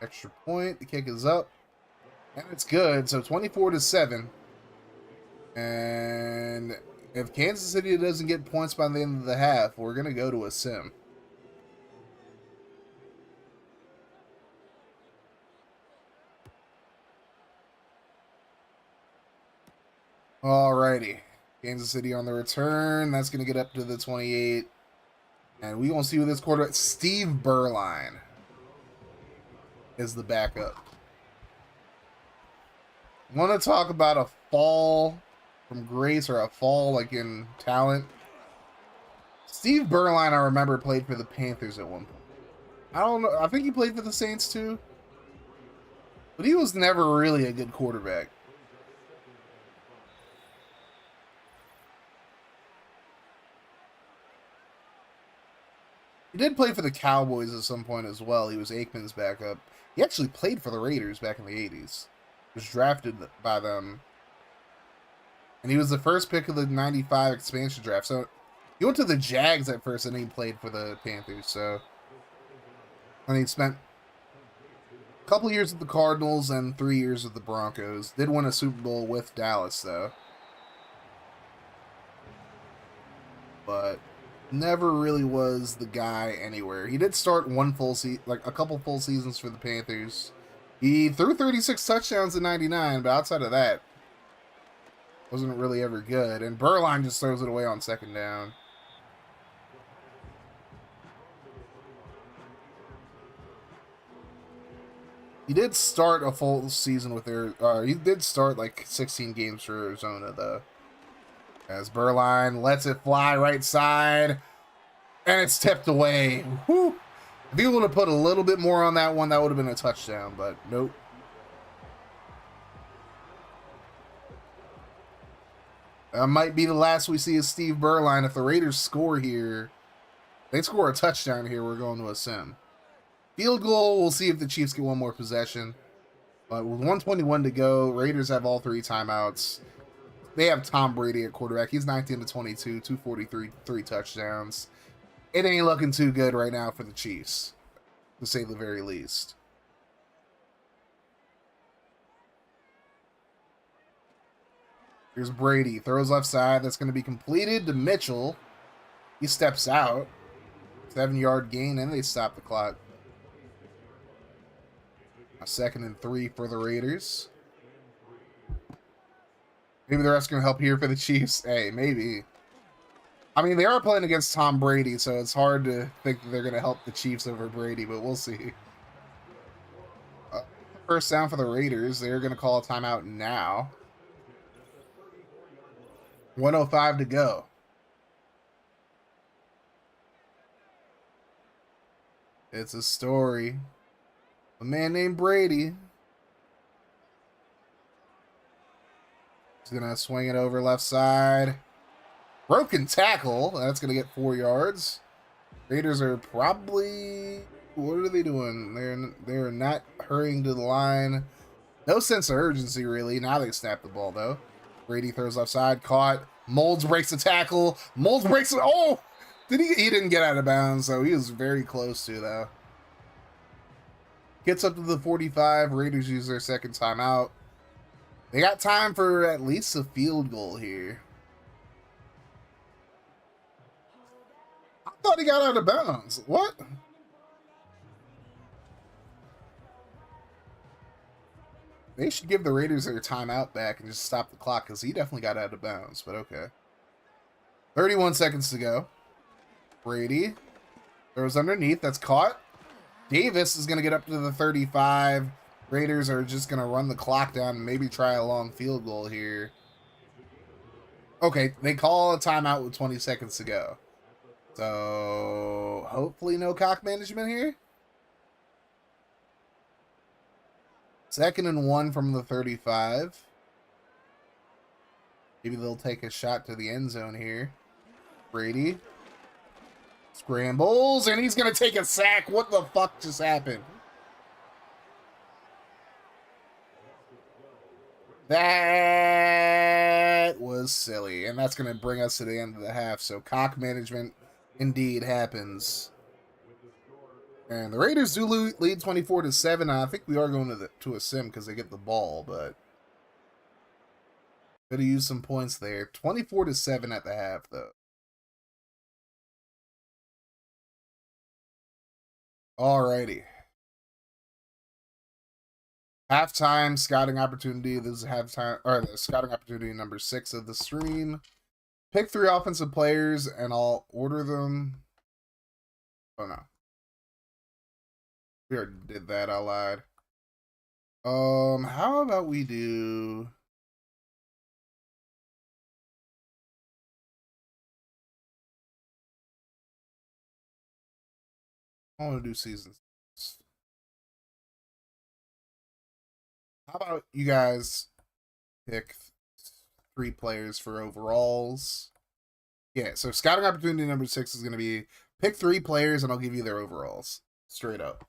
extra point. The kick is up. And it's good. So 24-7. And if Kansas City doesn't get points by the end of the half, we're going to go to a sim. Alrighty. Kansas City on the return. That's going to get up to the 28. And we going to see with this quarterback. Steve Berline is the backup. Want to talk about a fall from grace, or a fall like in talent? Steve Berline, I remember, played for the Panthers at one point. I don't know. I think he played for the Saints too. But he was never really a good quarterback. He did play for the Cowboys at some point as well. He was Aikman's backup. He actually played for the Raiders back in the 80s. He was drafted by them. And he was the first pick of the 95 expansion draft. So he went to the Jags at first, and he played for the Panthers. So, and he spent a couple years with the Cardinals and 3 years with the Broncos. Did win a Super Bowl with Dallas, though. But never really was the guy anywhere. He did start one full season, like a couple full seasons for the Panthers. He threw 36 touchdowns in 99, but outside of that, wasn't really ever good. And Berline just throws it away on second down. He did start a full season with he did start like 16 games for Arizona, though. As Berline lets it fly right side, and it's tipped away. Whew. If he would have put a little bit more on that one, that would have been a touchdown, but nope. That might be the last we see of Steve Berline. If the Raiders score here, they score a touchdown here, we're going to a sim. Field goal, we'll see if the Chiefs get one more possession. But with 1:21 to go, Raiders have all 3 timeouts. They have Tom Brady at quarterback. He's 19-22, 243, 3 touchdowns. It ain't looking too good right now for the Chiefs, to say the very least. Here's Brady. Throws left side. That's going to be completed to Mitchell. He steps out. 7-yard gain, and they stop the clock. A 2nd and 3 for the Raiders. Maybe the refs can help here for the Chiefs. Hey, maybe. I mean, they are playing against Tom Brady, so it's hard to think that they're going to help the Chiefs over Brady, but we'll see. First down for the Raiders. They're going to call a timeout now. 1:05 to go. It's a story. A man named Brady. He's going to swing it over left side. Broken tackle. That's going to get 4 yards. Raiders are probably... What are they doing? They're not hurrying to the line. No sense of urgency, really. Now they snap the ball, though. Brady throws left side. Caught. Molds breaks the tackle. Molds breaks it. Oh! He didn't get out of bounds, so he was very close to, though. Gets up to the 45. Raiders use their second timeout. They got time for at least a field goal here. I thought he got out of bounds. What? They should give the Raiders their timeout back and just stop the clock because he definitely got out of bounds, but okay. 31 seconds to go. Brady throws underneath. That's caught. Davis is going to get up to the 35. Raiders are just going to run the clock down and maybe try a long field goal here. Okay, they call a timeout with 20 seconds to go. So, hopefully no clock management here. 2nd and 1 from the 35. Maybe they'll take a shot to the end zone here. Brady scrambles, and he's going to take a sack. What the fuck just happened? That was silly, and that's going to bring us to the end of the half. So clock management indeed happens. And the Raiders do lead 24-7. I think we are going to a sim because they get the ball, but could have used some points there. 24-7 at the half, though. Alrighty. Halftime scouting opportunity. This is halftime, or the scouting opportunity number 6 of the stream. Pick 3 offensive players, and I'll order them. Oh no, we already did that. I lied. How about we do? I want to do seasons. How about you guys pick 3 players for overalls? Yeah, so scouting opportunity number 6 is going to be pick 3 players and I'll give you their overalls. Straight up.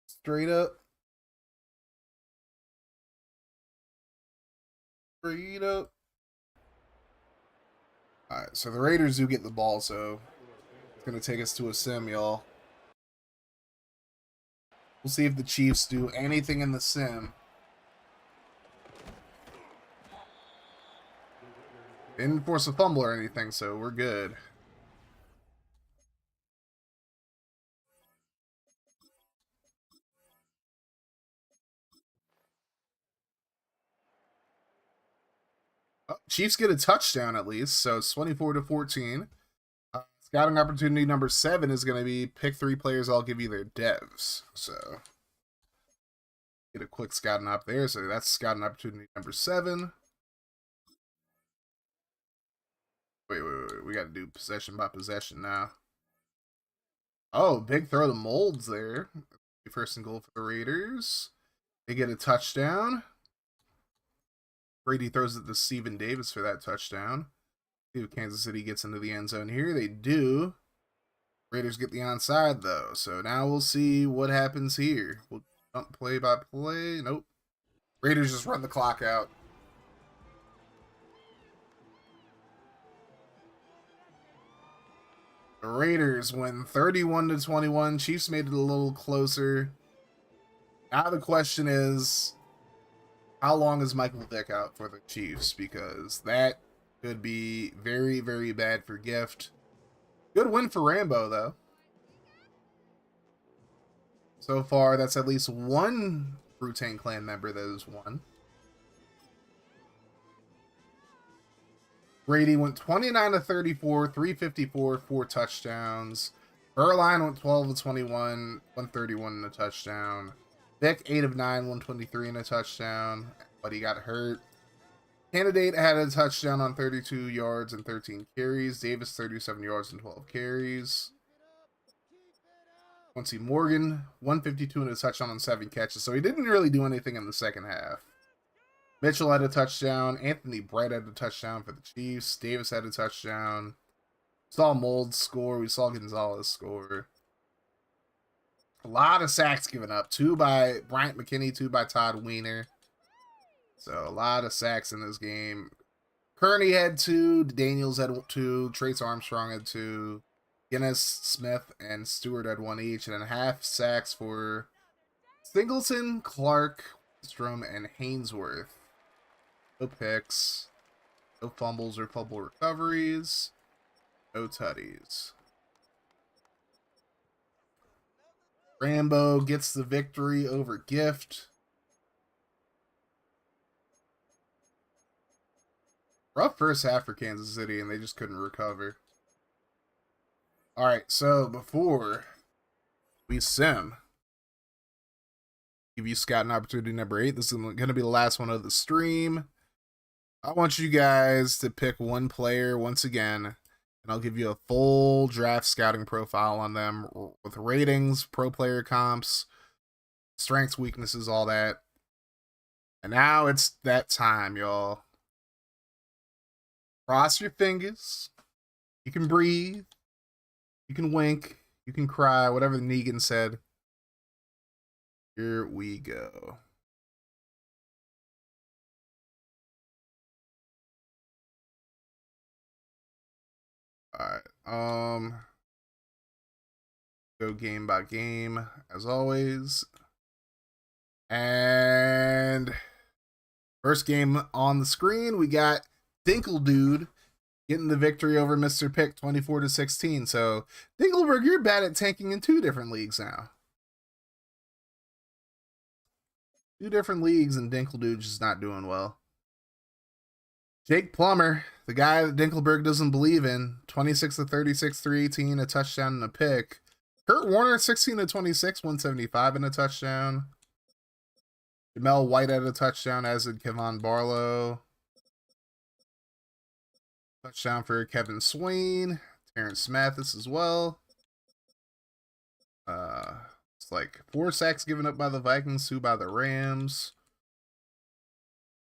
Straight up. Straight up. Alright, so the Raiders do get the ball, so it's going to take us to a sim, y'all. We'll see if the Chiefs do anything in the sim. Didn't force a fumble or anything, so we're good. Oh, Chiefs get a touchdown at least, so it's 24-14. Scouting opportunity number 7 is going to be pick 3 players. I'll give you their devs. So get a quick scouting up there. So that's scouting opportunity number 7. Wait. We got to do possession by possession now. Oh, big throw to Molds there. 1st and goal for the Raiders. They get a touchdown. Brady throws it to Steven Davis for that touchdown. See if Kansas City gets into the end zone here. They do. Raiders get the onside, though. So now we'll see what happens here. We'll jump play by play. Nope. Raiders just run the clock out. The Raiders win 31-21. Chiefs made it a little closer. Now the question is, how long is Michael Vick out for the Chiefs? Because that could be very, very bad for Gift. Good win for Rambo, though. So far, that's at least one Brutane clan member that has won. Brady went 29 to 34, 354, 4 touchdowns. Burline went 12 to 21, 131 in a touchdown. Vick 8 of 9, 123 in a touchdown, but he got hurt. Candidate had a touchdown on 32 yards and 13 carries. Davis 37 yards and 12 carries. Quincy Morgan 152 and a touchdown on 7 catches. So he didn't really do anything in the second half. Mitchell had a touchdown. Anthony Bright had a touchdown for the Chiefs. Davis had a touchdown. Saw Mold score. We saw Gonzalez score. A lot of sacks given up. 2 by Bryant McKinney, 2 by Todd Weiner. So a lot of sacks in this game. Kearney had 2. Daniels had 2. Trace Armstrong had 2. Guinness, Smith, and Stewart had 1 each. And then half sacks for Singleton, Clark, Strom, and Hainsworth. No picks. No fumbles or fumble recoveries. No tutties. Rambo gets the victory over Gift. Rough first half for Kansas City, and they just couldn't recover. Alright, so before we sim, give you Scott an opportunity number 8. This is going to be the last one of the stream. I want you guys to pick one player once again, and I'll give you a full draft scouting profile on them with ratings, pro player comps, strengths, weaknesses, all that. And now it's that time, y'all. Cross your fingers. You can breathe. You can wink. You can cry. Whatever Negan said. Here we go. Alright. Go game by game, as always. And first game on the screen, we got Dinkle Dude getting the victory over Mr. Pick 24 to 16. So, Dinkelberg, you're bad at tanking in 2 different leagues now. 2 different leagues, and Dinkle Dude just not doing well. Jake Plummer, the guy that Dinkelberg doesn't believe in, 26 to 36, 318, a touchdown and a pick. Kurt Warner, 16 to 26, 175 and a touchdown. Jamel White had a touchdown, as did Kevon Barlow. Touchdown for Kevin Swain. Terrence Mathis as well. It's like 4 sacks given up by the Vikings, 2 by the Rams.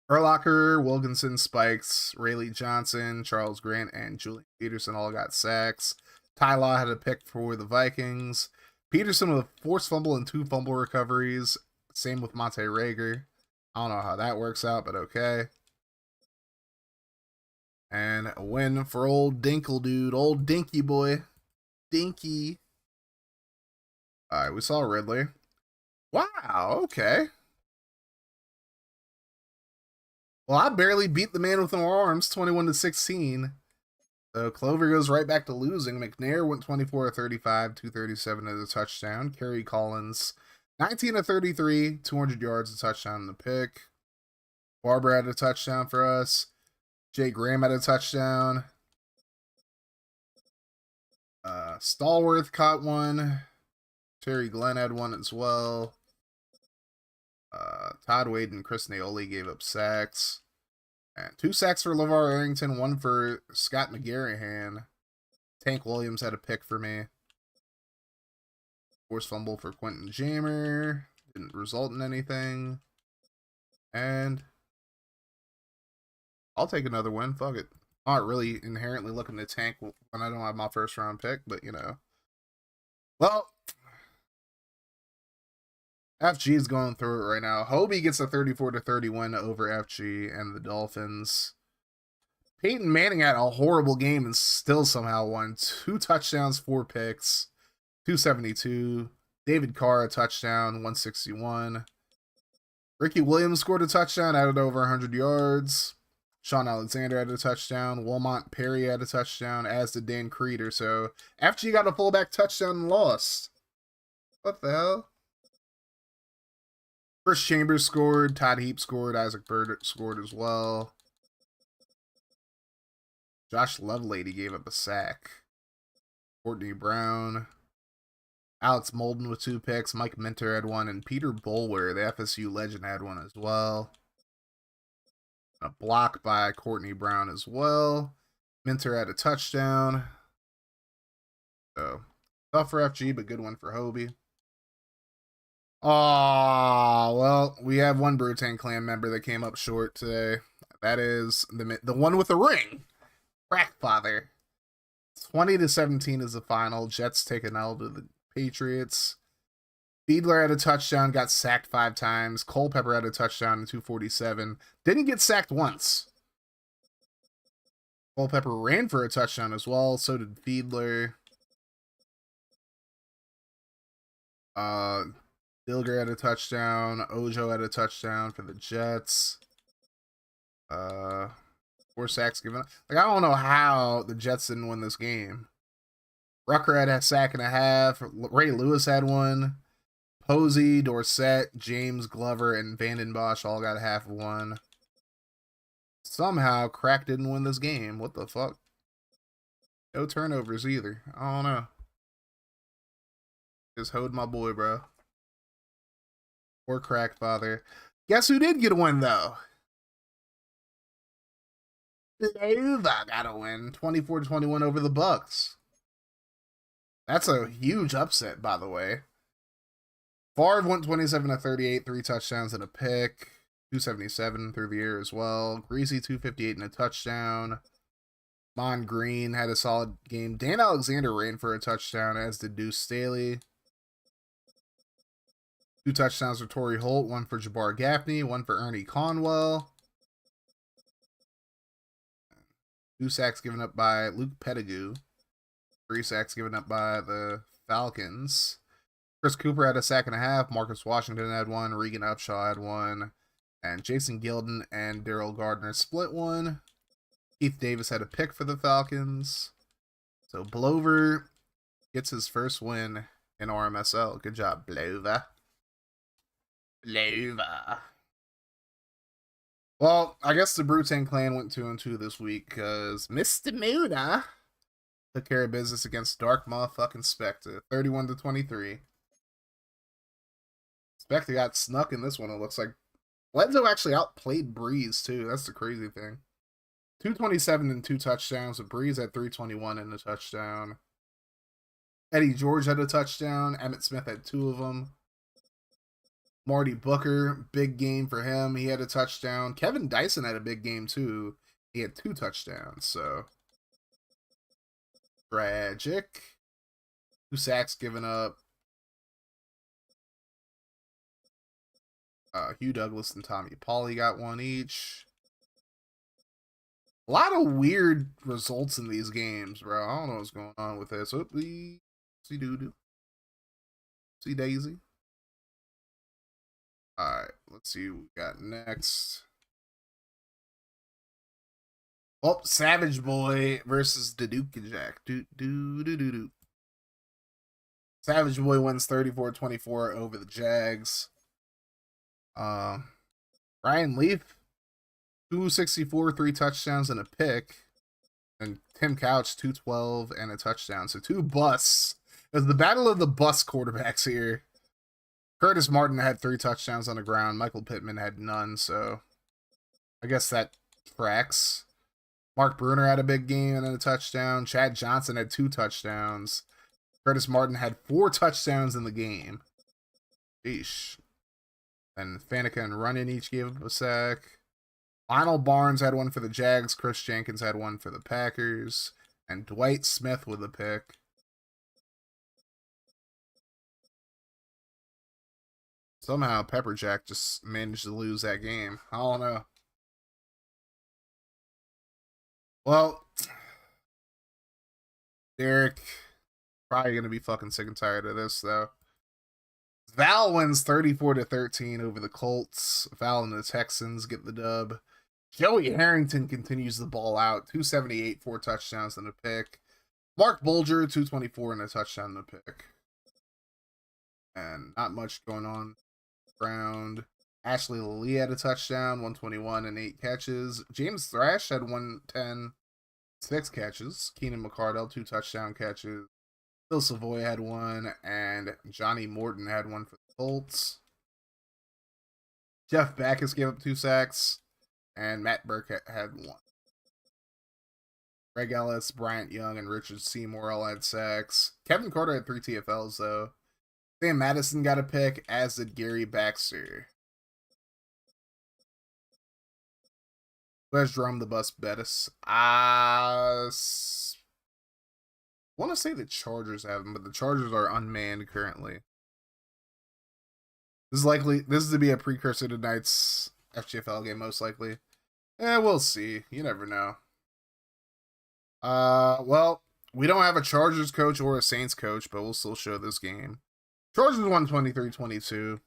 Urlacher, Wilkinson, Spikes, Rayleigh Johnson, Charles Grant, and Julian Peterson all got sacks. Ty Law had a pick for the Vikings. Peterson with a forced fumble and 2 fumble recoveries. Same with Monte Rager. I don't know how that works out, but okay. And a win for old Dinkle Dude. Old Dinky boy. Dinky. Alright, we saw Ridley. Wow, okay. Well, I barely beat the man with no arms, 21 to 16. So Clover goes right back to losing. McNair went 24 to 35, 237 as a touchdown. Kerry Collins, 19 to 33, 200 yards, a touchdown and a pick. Barber had a touchdown for us. Jay Graham had a touchdown. Stallworth caught one. Terry Glenn had one as well. Todd Wade and Chris Naoli gave up sacks. And 2 sacks for LeVar Arrington, 1 for Scott McGarrahan. Tank Williams had a pick for me. Forced fumble for Quentin Jammer. Didn't result in anything. And I'll take another win. Fuck it. I'm not really inherently looking to tank when I don't have my first round pick, but you know. Well, FG is going through it right now. Hobie gets a 34 to 30 win over FG and the Dolphins. Peyton Manning had a horrible game and still somehow won. 2 touchdowns, 4 picks, 272. David Carr a touchdown, 161. Ricky Williams scored a touchdown, added over 100 yards. Sean Alexander had a touchdown. Wilmont Perry had a touchdown, as did Dan Creeder. So FG got a fullback touchdown and lost. What the hell? Chris Chambers scored. Todd Heap scored. Isaac Bird scored as well. Josh Lovelady gave up a sack. Courtney Brown. Alex Molden with 2 picks. Mike Minter had 1. And Peter Bulwer, the FSU legend, had 1 as well. A block by Courtney Brown as well. Minter had a touchdown. So, tough for FG, but good one for Hobie. Oh, well, we have one Brutan Clan member that came up short today. That is the one with the ring. Crackfather. 20-17 is the final. Jets take an L to the Patriots. Fiedler had a touchdown, got sacked 5 times. Culpepper had a touchdown in 247. Didn't get sacked once. Culpepper ran for a touchdown as well. So did Fiedler. Dilger had a touchdown. Ojo had a touchdown for the Jets. 4 sacks given up. Like, I don't know how the Jets didn't win this game. Rucker had a sack and a half. Ray Lewis had 1. Posey, Dorsett, James Glover, and Vanden Bosch all got half of 1. Somehow, Crack didn't win this game. What the fuck? No turnovers either. I don't know. Just hoed my boy, bro. Poor Crack father. Guess who did get a win, though? Nova got a win. 24-21 over the Bucks. That's a huge upset, by the way. Favre went 27-38, 3 touchdowns and a pick. 277 through the air as well. Greasy 258 and a touchdown. Mon Green had a solid game. Dan Alexander ran for a touchdown, as did Deuce Staley. 2 touchdowns for Torrey Holt, 1 for Jabbar Gaffney, 1 for Ernie Conwell. 2 sacks given up by Luke Pettigrew. 3 sacks given up by the Falcons. Chris Cooper had a sack and a half. Marcus Washington had 1. Regan Upshaw had 1. And Jason Gilden and Daryl Gardner split 1. Keith Davis had a pick for the Falcons. So Blover gets his first win in RMSL. Good job, Blover. Blover. Well, I guess the Brutan Clan went 2-2 this week because Mr. Muda took care of business against Dark Motherfucking Spectre. 31-23. Spectre got snuck in this one, it looks like. Bledsoe actually outplayed Breeze, too. That's the crazy thing. 227 and 2 touchdowns. But Breeze had 321 and a touchdown. Eddie George had a touchdown. Emmett Smith had 2 of them. Marty Booker, big game for him. He had a touchdown. Kevin Dyson had a big game, too. He had 2 touchdowns, so. Tragic. 2 sacks given up. Hugh Douglas and Tommy Pauly got 1 each. A lot of weird results in these games, bro. I don't know what's going on with this. Oopsie. See doo-doo. See Daisy. Alright, let's see what we got next. Oh, Savage Boy versus the Duke and Jack. Do. Savage Boy wins 34-24 over the Jags. Ryan Leaf, 264, 3 touchdowns and a pick. And Tim Couch, 212 and a touchdown. So 2 busts. It was the battle of the bust quarterbacks here. Curtis Martin had 3 touchdowns on the ground. Michael Pittman had none, so I guess that tracks. Mark Bruner had a big game and then a touchdown. Chad Johnson had 2 touchdowns. Curtis Martin had 4 touchdowns in the game. Sheesh. And Faneca and Runyon each gave up a sack. Lionel Barnes had 1 for the Jags. Chris Jenkins had 1 for the Packers. And Dwight Smith with a pick. Somehow Pepperjack just managed to lose that game. I don't know. Well, Derek, probably going to be fucking sick and tired of this, though. Val wins 34-13 over the Colts. Val and the Texans get the dub. Joey Harrington continues the ball out. 278, 4 touchdowns and a pick. Mark Bulger, 224 and a touchdown and a pick. And not much going on ground. Ashley Lee had a touchdown, 121 and 8 catches. James Thrash had 110, 6 catches. Keenan McCardell, 2 touchdown catches. Phil Savoy had 1, and Johnny Morton had 1 for the Colts. Jeff Backus gave up 2 sacks, and Matt Burke had 1. Greg Ellis, Bryant Young, and Richard Seymour all had sacks. Kevin Carter had 3 TFLs, though. Sam Madison got a pick, as did Gary Baxter. Who has Drum the Bus Bettis? I want to say the Chargers have him, but the Chargers are unmanned currently. This is to be a precursor to tonight's FGFL game, most likely. We'll see. You never know. Well, we don't have a Chargers coach or a Saints coach, but we'll still show this game. Chargers won 23-22.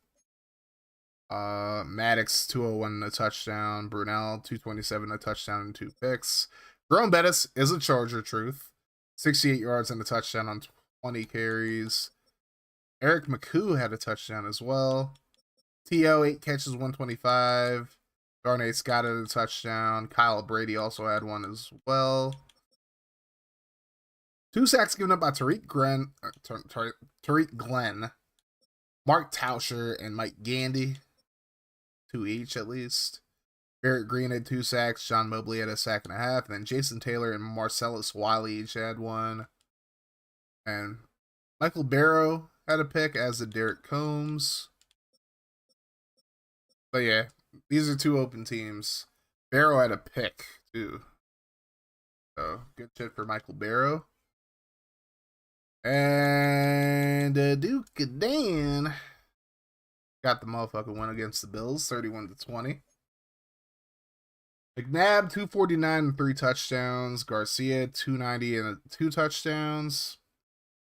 Maddox 201 and a touchdown. Brunel 227 and a touchdown and 2 picks. Jerome Bettis is a Charger truth. 68 yards and a touchdown on 20 carries. Eric McCoo had a touchdown as well. T.O. 8 catches, 125. Darnay Scott had a touchdown. Kyle Brady also had 1 as well. 2 sacks given up by Tariq Glenn, Mark Tauscher, and Mike Gandy. 2 each, at least. Barrett Green had 2 sacks. John Mobley had a sack and a half. And then Jason Taylor and Marcellus Wiley each had 1. And Michael Barrow had a pick, as did Derek Combs. But yeah, these are 2 open teams. Barrow had a pick, too. So, good shit for Michael Barrow. And Duke Dan got the motherfucking win against the Bills, 31-20. McNabb, 249 and 3 touchdowns. Garcia, 290 and 2 touchdowns.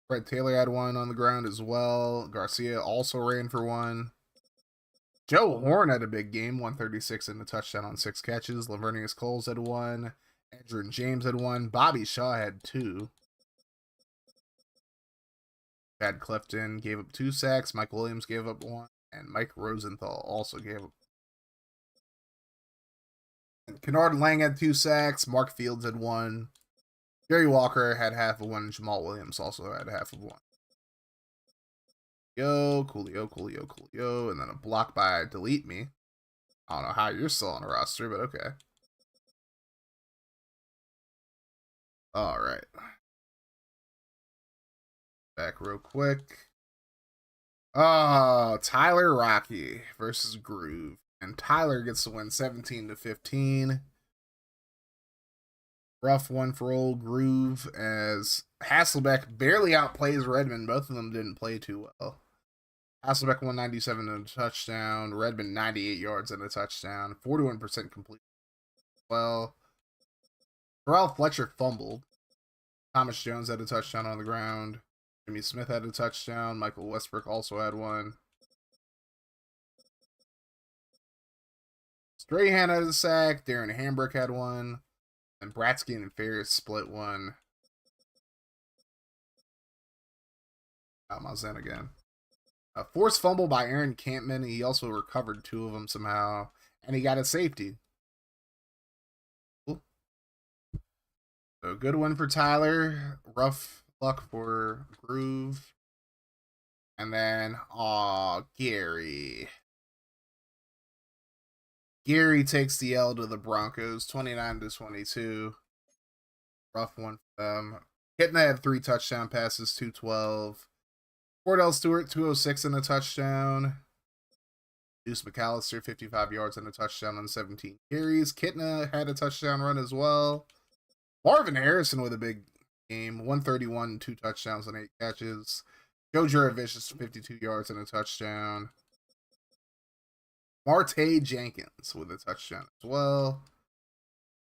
Fred Taylor had 1 on the ground as well. Garcia also ran for 1. Joe Horn had a big game, 136 and a touchdown on 6 catches. Lavernius Coles had 1. Andrew James had 1. Bobby Shaw had 2. Chad Clifton gave up 2 sacks. Mike Williams gave up 1. And Mike Rosenthal also gave up. And Kennard Lang had 2 sacks. Mark Fields had 1. Jerry Walker had half of 1. And Jamal Williams also had half of 1. Coolio. And then a block by Delete Me. I don't know how you're still on the roster, but okay. Alright. Back real quick. Tyler Rocky versus Groove. And Tyler gets to win 17-15. Rough one for old Groove, as Hasselbeck barely outplays Redmond. Both of them didn't play too well. Hasselbeck 197 and a touchdown. Redmond 98 yards and a touchdown. 41% complete. Well, Terrell Fletcher fumbled. Thomas Jones had a touchdown on the ground. Jimmy Smith had a touchdown. Michael Westbrook also had 1. Strahan had a sack. Darren Hambrick had 1. And Bratsky and Ferris split 1. Out my zen again. A forced fumble by Aaron Campman. He also recovered 2 of them somehow. And he got a safety. Cool. So good one for Tyler. Rough luck for Groove. And then, Gary. Gary takes the L to the Broncos, 29-22. Rough one for them. Kitna had 3 touchdown passes, 212. Cordell Stewart, 206 and a touchdown. Deuce McAllister, 55 yards and a touchdown on 17 carries. Kitna had a touchdown run as well. Marvin Harrison with a big game, 131, 2 touchdowns and 8 catches. Joe Juravicius, 52 yards and a touchdown. Marte Jenkins with a touchdown as well.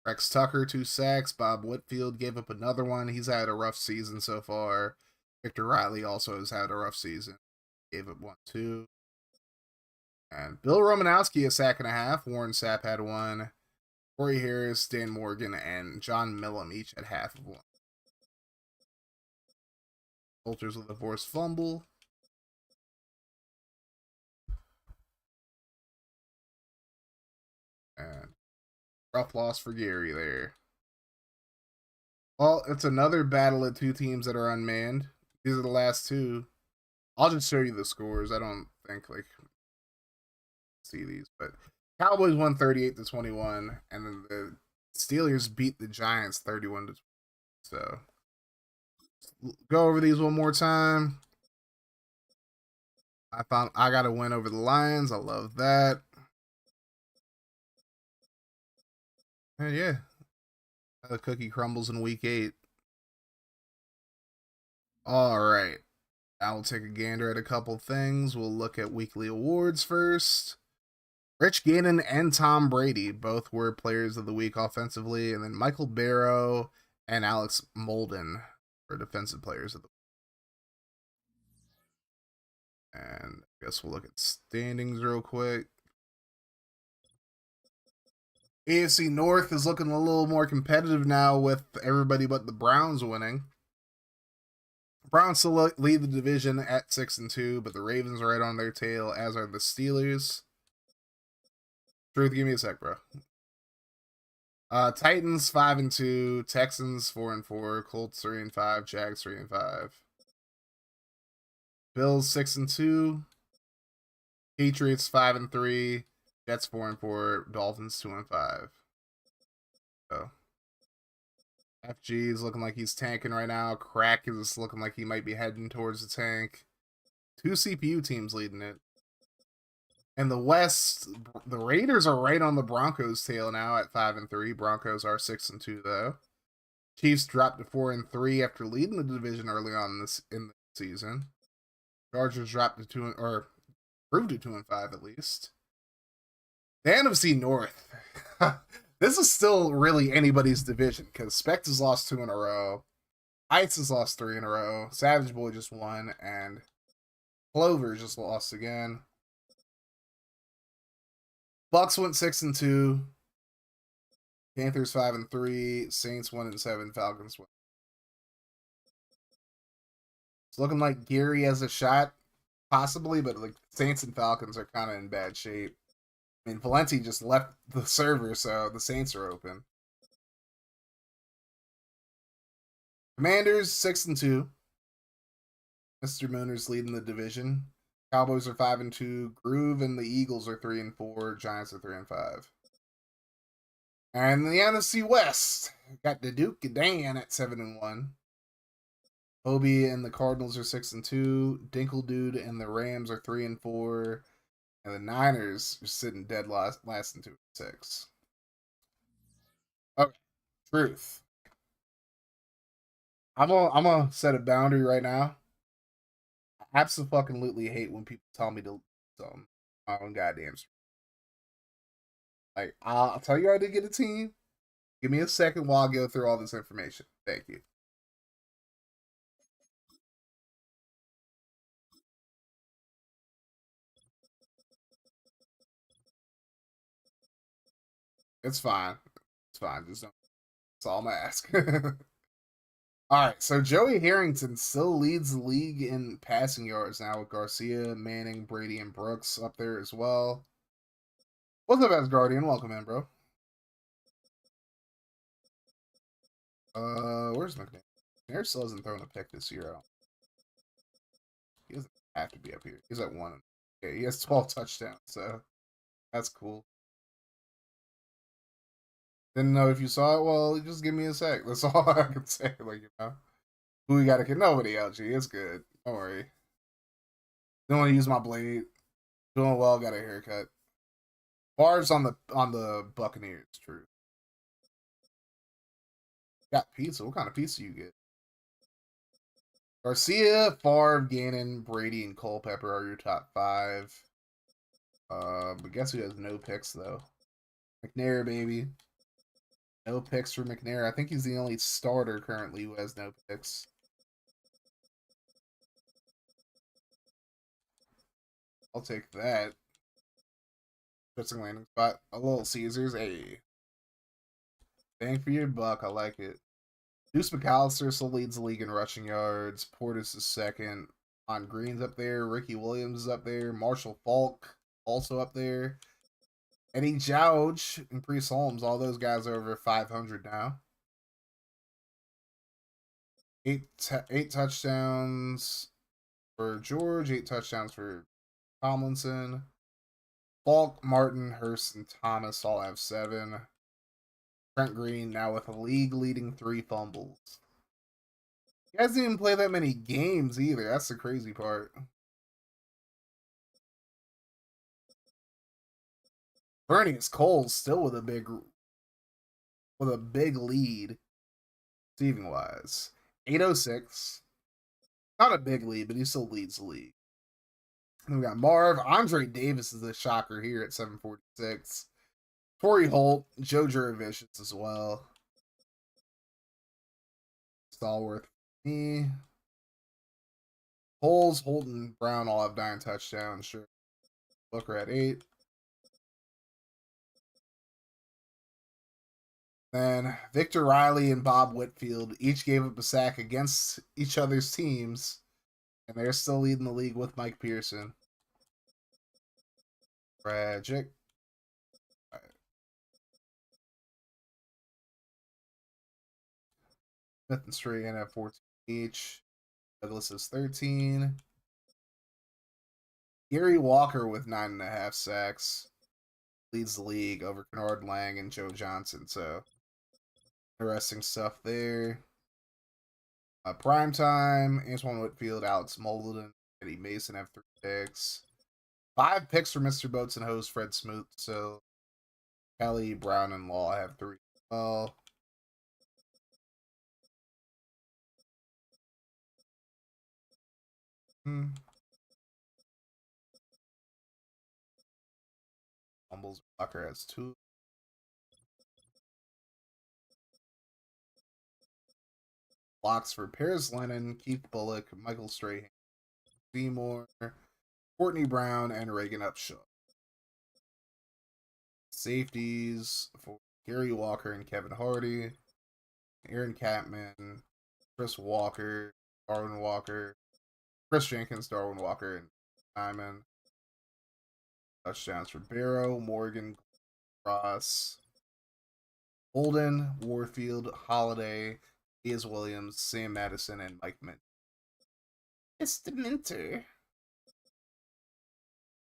Rex Tucker, 2 sacks. Bob Whitfield gave up another one. He's had a rough season so far. Victor Riley also has had a rough season. Gave up 1-2. And Bill Romanowski a sack and a half. Warren Sapp had one. Corey Harris, Dan Morgan, and John Millam each had half of one. Vultures with a forced fumble. And rough loss for Gary there. Well, it's another battle of two teams that are unmanned. These are the last two. I'll just show you the scores. I don't think see these, but Cowboys won 38-21, and then the Steelers beat the Giants 31-20. So go over these one more time. I got a win over the Lions. I love that. And yeah, the cookie crumbles in week 8. All right. I will take a gander at a couple things. We'll look at weekly awards first. Rich Gannon and Tom Brady both were players of the week offensively, and then Michael Barrow and Alex Molden were defensive players of the week. And I guess we'll look at standings real quick. AFC North is looking a little more competitive now with everybody but the Browns winning. Browns still lead the division at 6-2, but the Ravens are right on their tail, as are the Steelers. Truth, give me a sec, bro. Titans 5-2, Texans 4-4, Colts 3-5, Jags 3-5. Bills 6-2, Patriots 5-3, Jets 4-4, Dolphins 2-5. So FG is looking like he's tanking right now. Crack is looking like he might be heading towards the tank. 2 CPU teams leading it. In the West, the Raiders are right on the Broncos' tail now at 5-3. Broncos are 6-2 though. Chiefs dropped to 4-3 after leading the division early on in the season. Chargers dropped to 2 or improved to 2-5 at least. The NFC North. This is still really anybody's division because Specs has lost 2 in a row. Heights has lost 3 in a row. Savage Boy just won, and Clover just lost again. Bucks went 6-2. Panthers 5-3. Saints 1-7. Falcons won. It's looking like Gary has a shot, possibly, but like Saints and Falcons are kind of in bad shape. I mean, Valenti just left the server, so the Saints are open. Commanders 6-2. Mr. Mooner's leading the division. Cowboys are 5-2. Groove and the Eagles are 3-4. Giants are 3-5. And the NFC West got the Duke and Dan at 7-1. Hobie and the Cardinals are 6-2. Dinkle Dude and the Rams are 3-4. And the Niners are sitting dead last in 2-6. Okay, truth. I'm gonna set a boundary right now. I absolutely hate when people tell me to something. My own goddamn. Like, I'll tell you I did get a team. Give me a second while I go through all this information. Thank you. It's fine. It's fine. Just don't. That's all I'm gonna ask. All right, so Joey Harrington still leads the league in passing yards now with Garcia, Manning, Brady, and Brooks up there as well. What's up, Asgardian? Welcome in, bro. Where's McNair? McNair still hasn't thrown a pick this year. He doesn't have to be up here. He's at 1. Okay, he has 12 touchdowns, so that's cool. Didn't know if you saw it. Well, just give me a sec. That's all I can say. Like, you know, who we got to get? Nobody, LG. It's good. Don't worry. Don't want to use my blade. Doing well. Got a haircut. Favre's on the Buccaneers. True. Got pizza. What kind of pizza you get? Garcia, Favre, Gannon, Brady, and Culpepper are your top 5. But guess who has no picks though? McNair, baby. No picks for McNair. I think he's the only starter currently who has no picks. I'll take that. Interesting landing spot. A little Caesars. A bang for your buck. I like it. Deuce McAllister still leads the league in rushing yards. Portis is second. On Green's up there. Ricky Williams is up there. Marshall Falk also up there. Eddie Jauge and Priest Holmes. All those guys are over 500 now. Eight touchdowns for George. 8 touchdowns for Tomlinson. Falk, Martin, Hurst, and Thomas all have 7. Trent Green now with a league-leading 3 fumbles. He hasn't even played that many games either. That's the crazy part. Bernice Cole still with a big lead, receiving wise. 806. Not a big lead, but he still leads the league. And we got Marv. Andre Davis is the shocker here at 746. Torrey Holt, Joe Juravicius as well. Stallworth me. Holes, Holton, Brown all have 9 touchdowns. Sure. Booker at 8. Then Victor Riley and Bob Whitfield each gave up a sack against each other's teams, and they're still leading the league with Mike Pearson. Tragic. Smith and Strahan have 14 each. Douglas is 13. Gary Walker with 9.5 sacks leads the league over Kennard Lang and Joe Johnson. So interesting stuff there. Prime time, Antoine Whitfield, Alex Molden, Eddie Mason have 3 picks. 5 picks for Mr. Boats and host Fred Smoot. So Kelly, Brown, and Law have 3 as well. Fumbles, Walker has 2. Blocks for Paris Lennon, Keith Bullock, Michael Strahan, Seymour, Courtney Brown, and Reagan Upshaw. Safeties for Gary Walker and Kevin Hardy, Aaron Catman, Chris Walker, Darwin Walker, Chris Jenkins, Darwin Walker, and Simon. Touchdowns for Barrow, Morgan, Ross, Holden, Warfield, Holiday, Diaz Williams, Sam Madison, and Mike Mint. It's the Minter.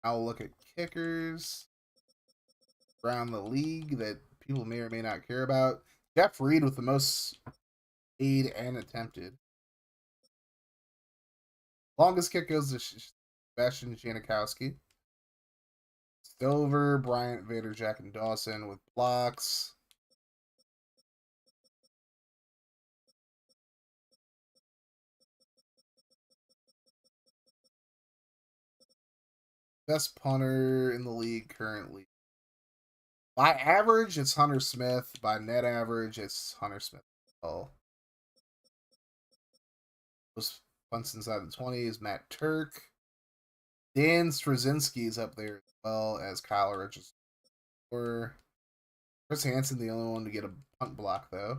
I'll look at kickers around the league that people may or may not care about. Jeff Reed with the most made and attempted. Longest kick goes to Sebastian Janikowski. Stover, Bryant, Vader, Jack, and Dawson with blocks. Best punter in the league currently. By average, it's Hunter Smith. By net average, it's Hunter Smith. Oh. Most punts inside the 20 is Matt Turk. Dan Straczynski is up there as well as Kyle Richardson. Chris Hansen, the only one to get a punt block, though.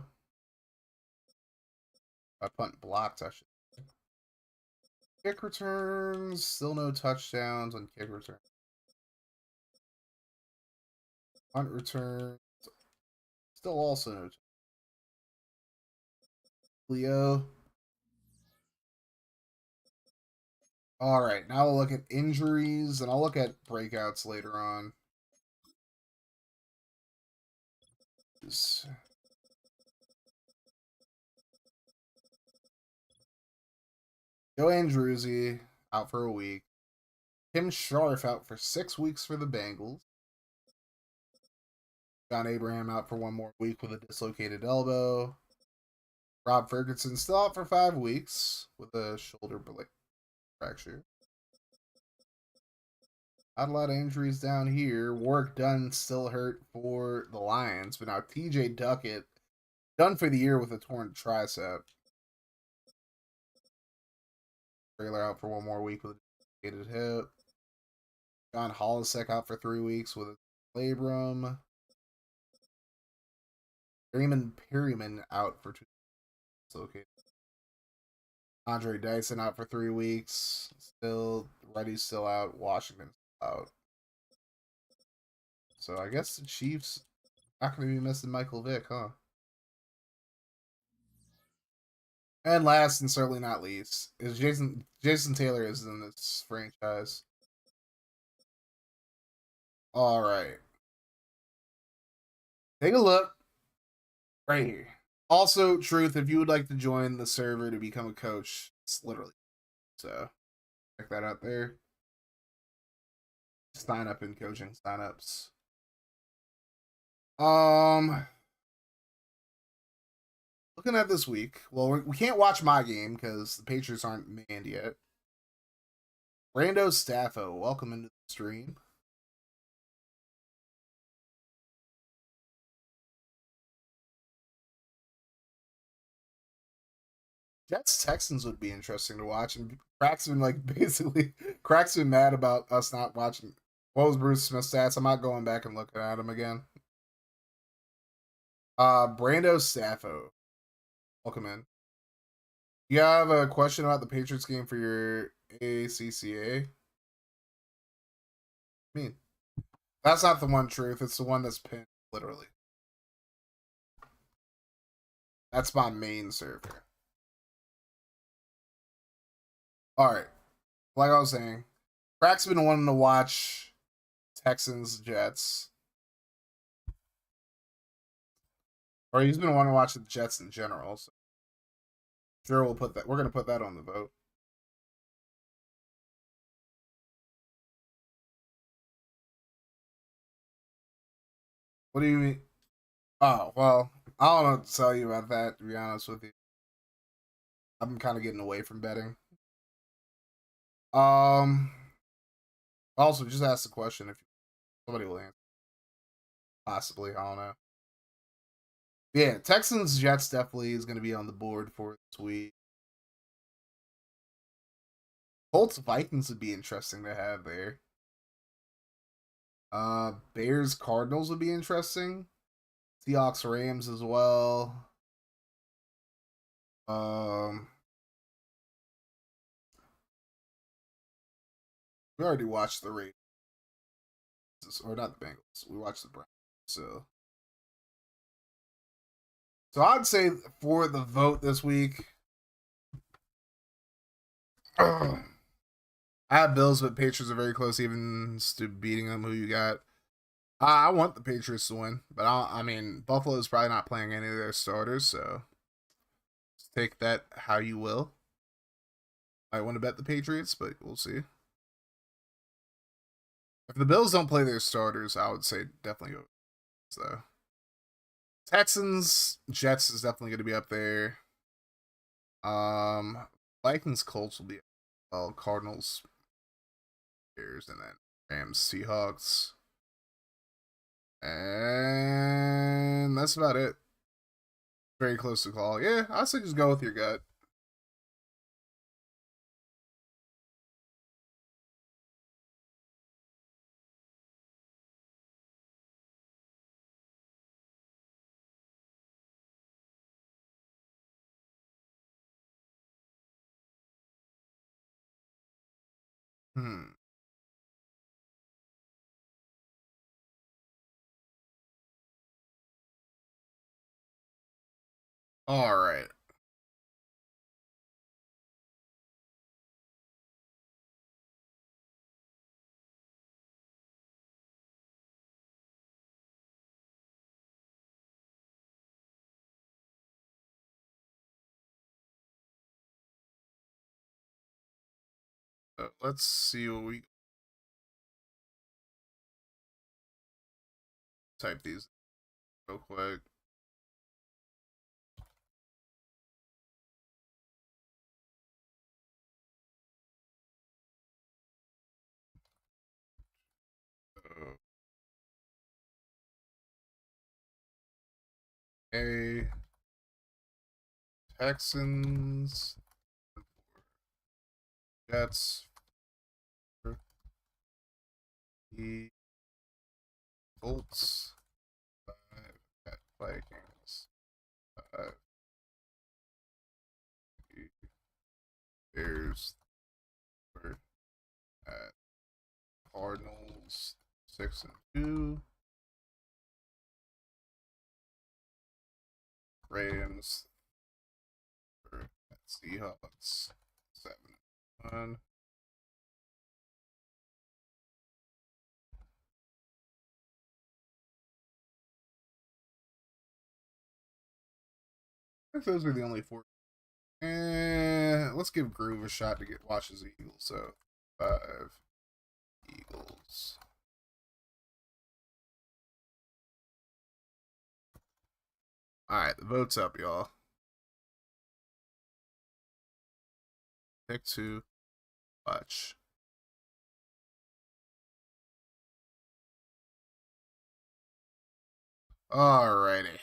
By punt blocked, I should say. Kick returns, still no touchdowns on kick return. Punt return, still also no. Leo. All right, now we'll look at injuries, and I'll look at breakouts later on. Joe Andruzzi out for a week. Tim Scharf out for 6 weeks for the Bengals. John Abraham out for 1 more week with a dislocated elbow. Rob Ferguson still out for 5 weeks with a shoulder fracture. Not a lot of injuries down here. Warwick Dunn still hurt for the Lions, but now TJ Duckett done for the year with a torn tricep. Trailer out for 1 more week with a dislocated hip. John Holisek out for 3 weeks with a labrum. Raymond Perryman out for 2 weeks. Okay. Andre Dyson out for 3 weeks. Still, Reddy's still out. Washington's out. So I guess the Chiefs not going to be missing Michael Vick, huh? And last and certainly not least is Jason Taylor is in this franchise. All right, take a look right here. Also, Truth, if you would like to join the server to become a coach, it's literally so check that out there. Sign up in coaching signups. Looking at this week, well, we can't watch my game because the Patriots aren't manned yet. Brando Staffo, welcome into the stream. Jets Texans would be interesting to watch, and Crack's been like basically Crack's been mad about us not watching. What was Bruce Smith's stats? I'm not going back and looking at him again. Brando Staffo, welcome in. You have a question about the Patriots game for your ACCA? I mean, that's not the one, Truth. It's the one that's pinned, literally. That's my main server. All right. Like I was saying, Crack's been wanting to watch Texans Jets. Or he's been wanting to watch the Jets in general. So sure, we'll put that. We're gonna put that on the vote. What do you mean? Oh well, I don't know what to tell you about that. To be honest with you, I'm kind of getting away from betting. Um. Also, just ask the question if somebody will answer. Possibly, I don't know. Yeah, Texans Jets definitely is going to be on the board for this week. Colts Vikings would be interesting to have there. Bears Cardinals would be interesting. Seahawks Rams as well. We already watched the Ravens, or not the Bengals. We watched the Browns. So I'd say for the vote this week, I have Bills, but Patriots are very close, even to beating them. Who you got? I want the Patriots to win, but I mean Buffalo's probably not playing any of their starters, so take that how you will. I want to bet the Patriots, but we'll see. If the Bills don't play their starters, I would say definitely go. So Texans, Jets is definitely going to be up there. Vikings, Colts will be well. Cardinals, Bears, and then Rams, Seahawks, and that's about it. Very close to call. Yeah, I say just go with your gut. Hmm. All right. Let's see what we type these real quick. A Texans, Jets, the Colts, 5 at Vikings, 5 Bears, 4 at Cardinals, 6 and 2. Rams, 3 at Seahawks, 7 and 1. I think those are the only 4. Let's give Groove a shot to watch his Eagles. So 5 Eagles. Alright, the vote's up, y'all. Pick 2. Watch. Alrighty.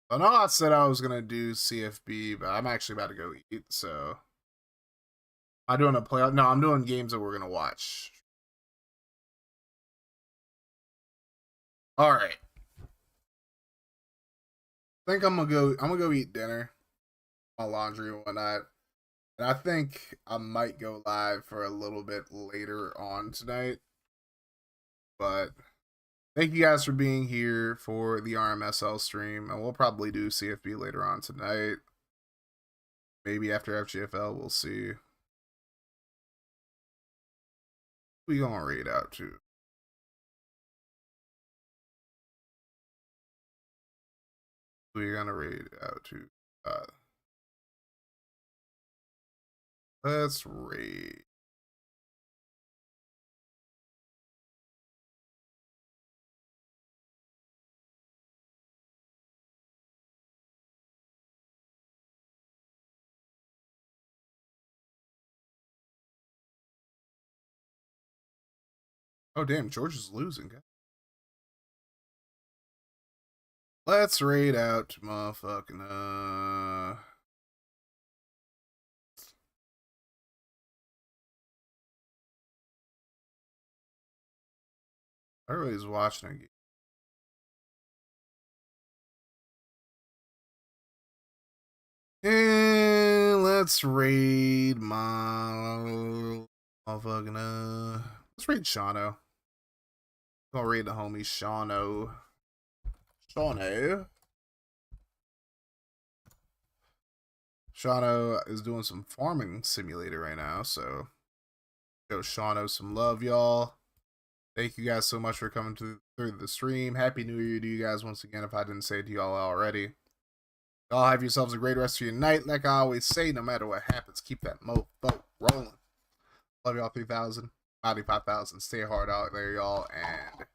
I know I said I was gonna do CFB, but I'm actually about to go eat, so I'm doing a playoff. No, I'm doing games that we're gonna watch. Alright. I think I'm gonna go eat dinner. My laundry and whatnot. And I think I might go live for a little bit later on tonight. But thank you guys for being here for the RMSL stream. And we'll probably do CFB later on tonight. Maybe after FGFL, we'll see. We gonna raid out too. We're gonna raid out too. Let's raid. Oh damn, George is losing. Let's raid out motherfucking everybody's watching again. And let's raid my motherfucking let's raid Shano. I'm gonna raid the homie Shano. Shano is doing some farming simulator right now, so show Shano some love, y'all. Thank you guys so much for coming through the stream. Happy New Year to you guys once again, if I didn't say it to y'all already. Y'all have yourselves a great rest of your night. Like I always say, no matter what happens, keep that mofo rolling. Love y'all 3,000, 95,000. Stay hard out there, y'all, and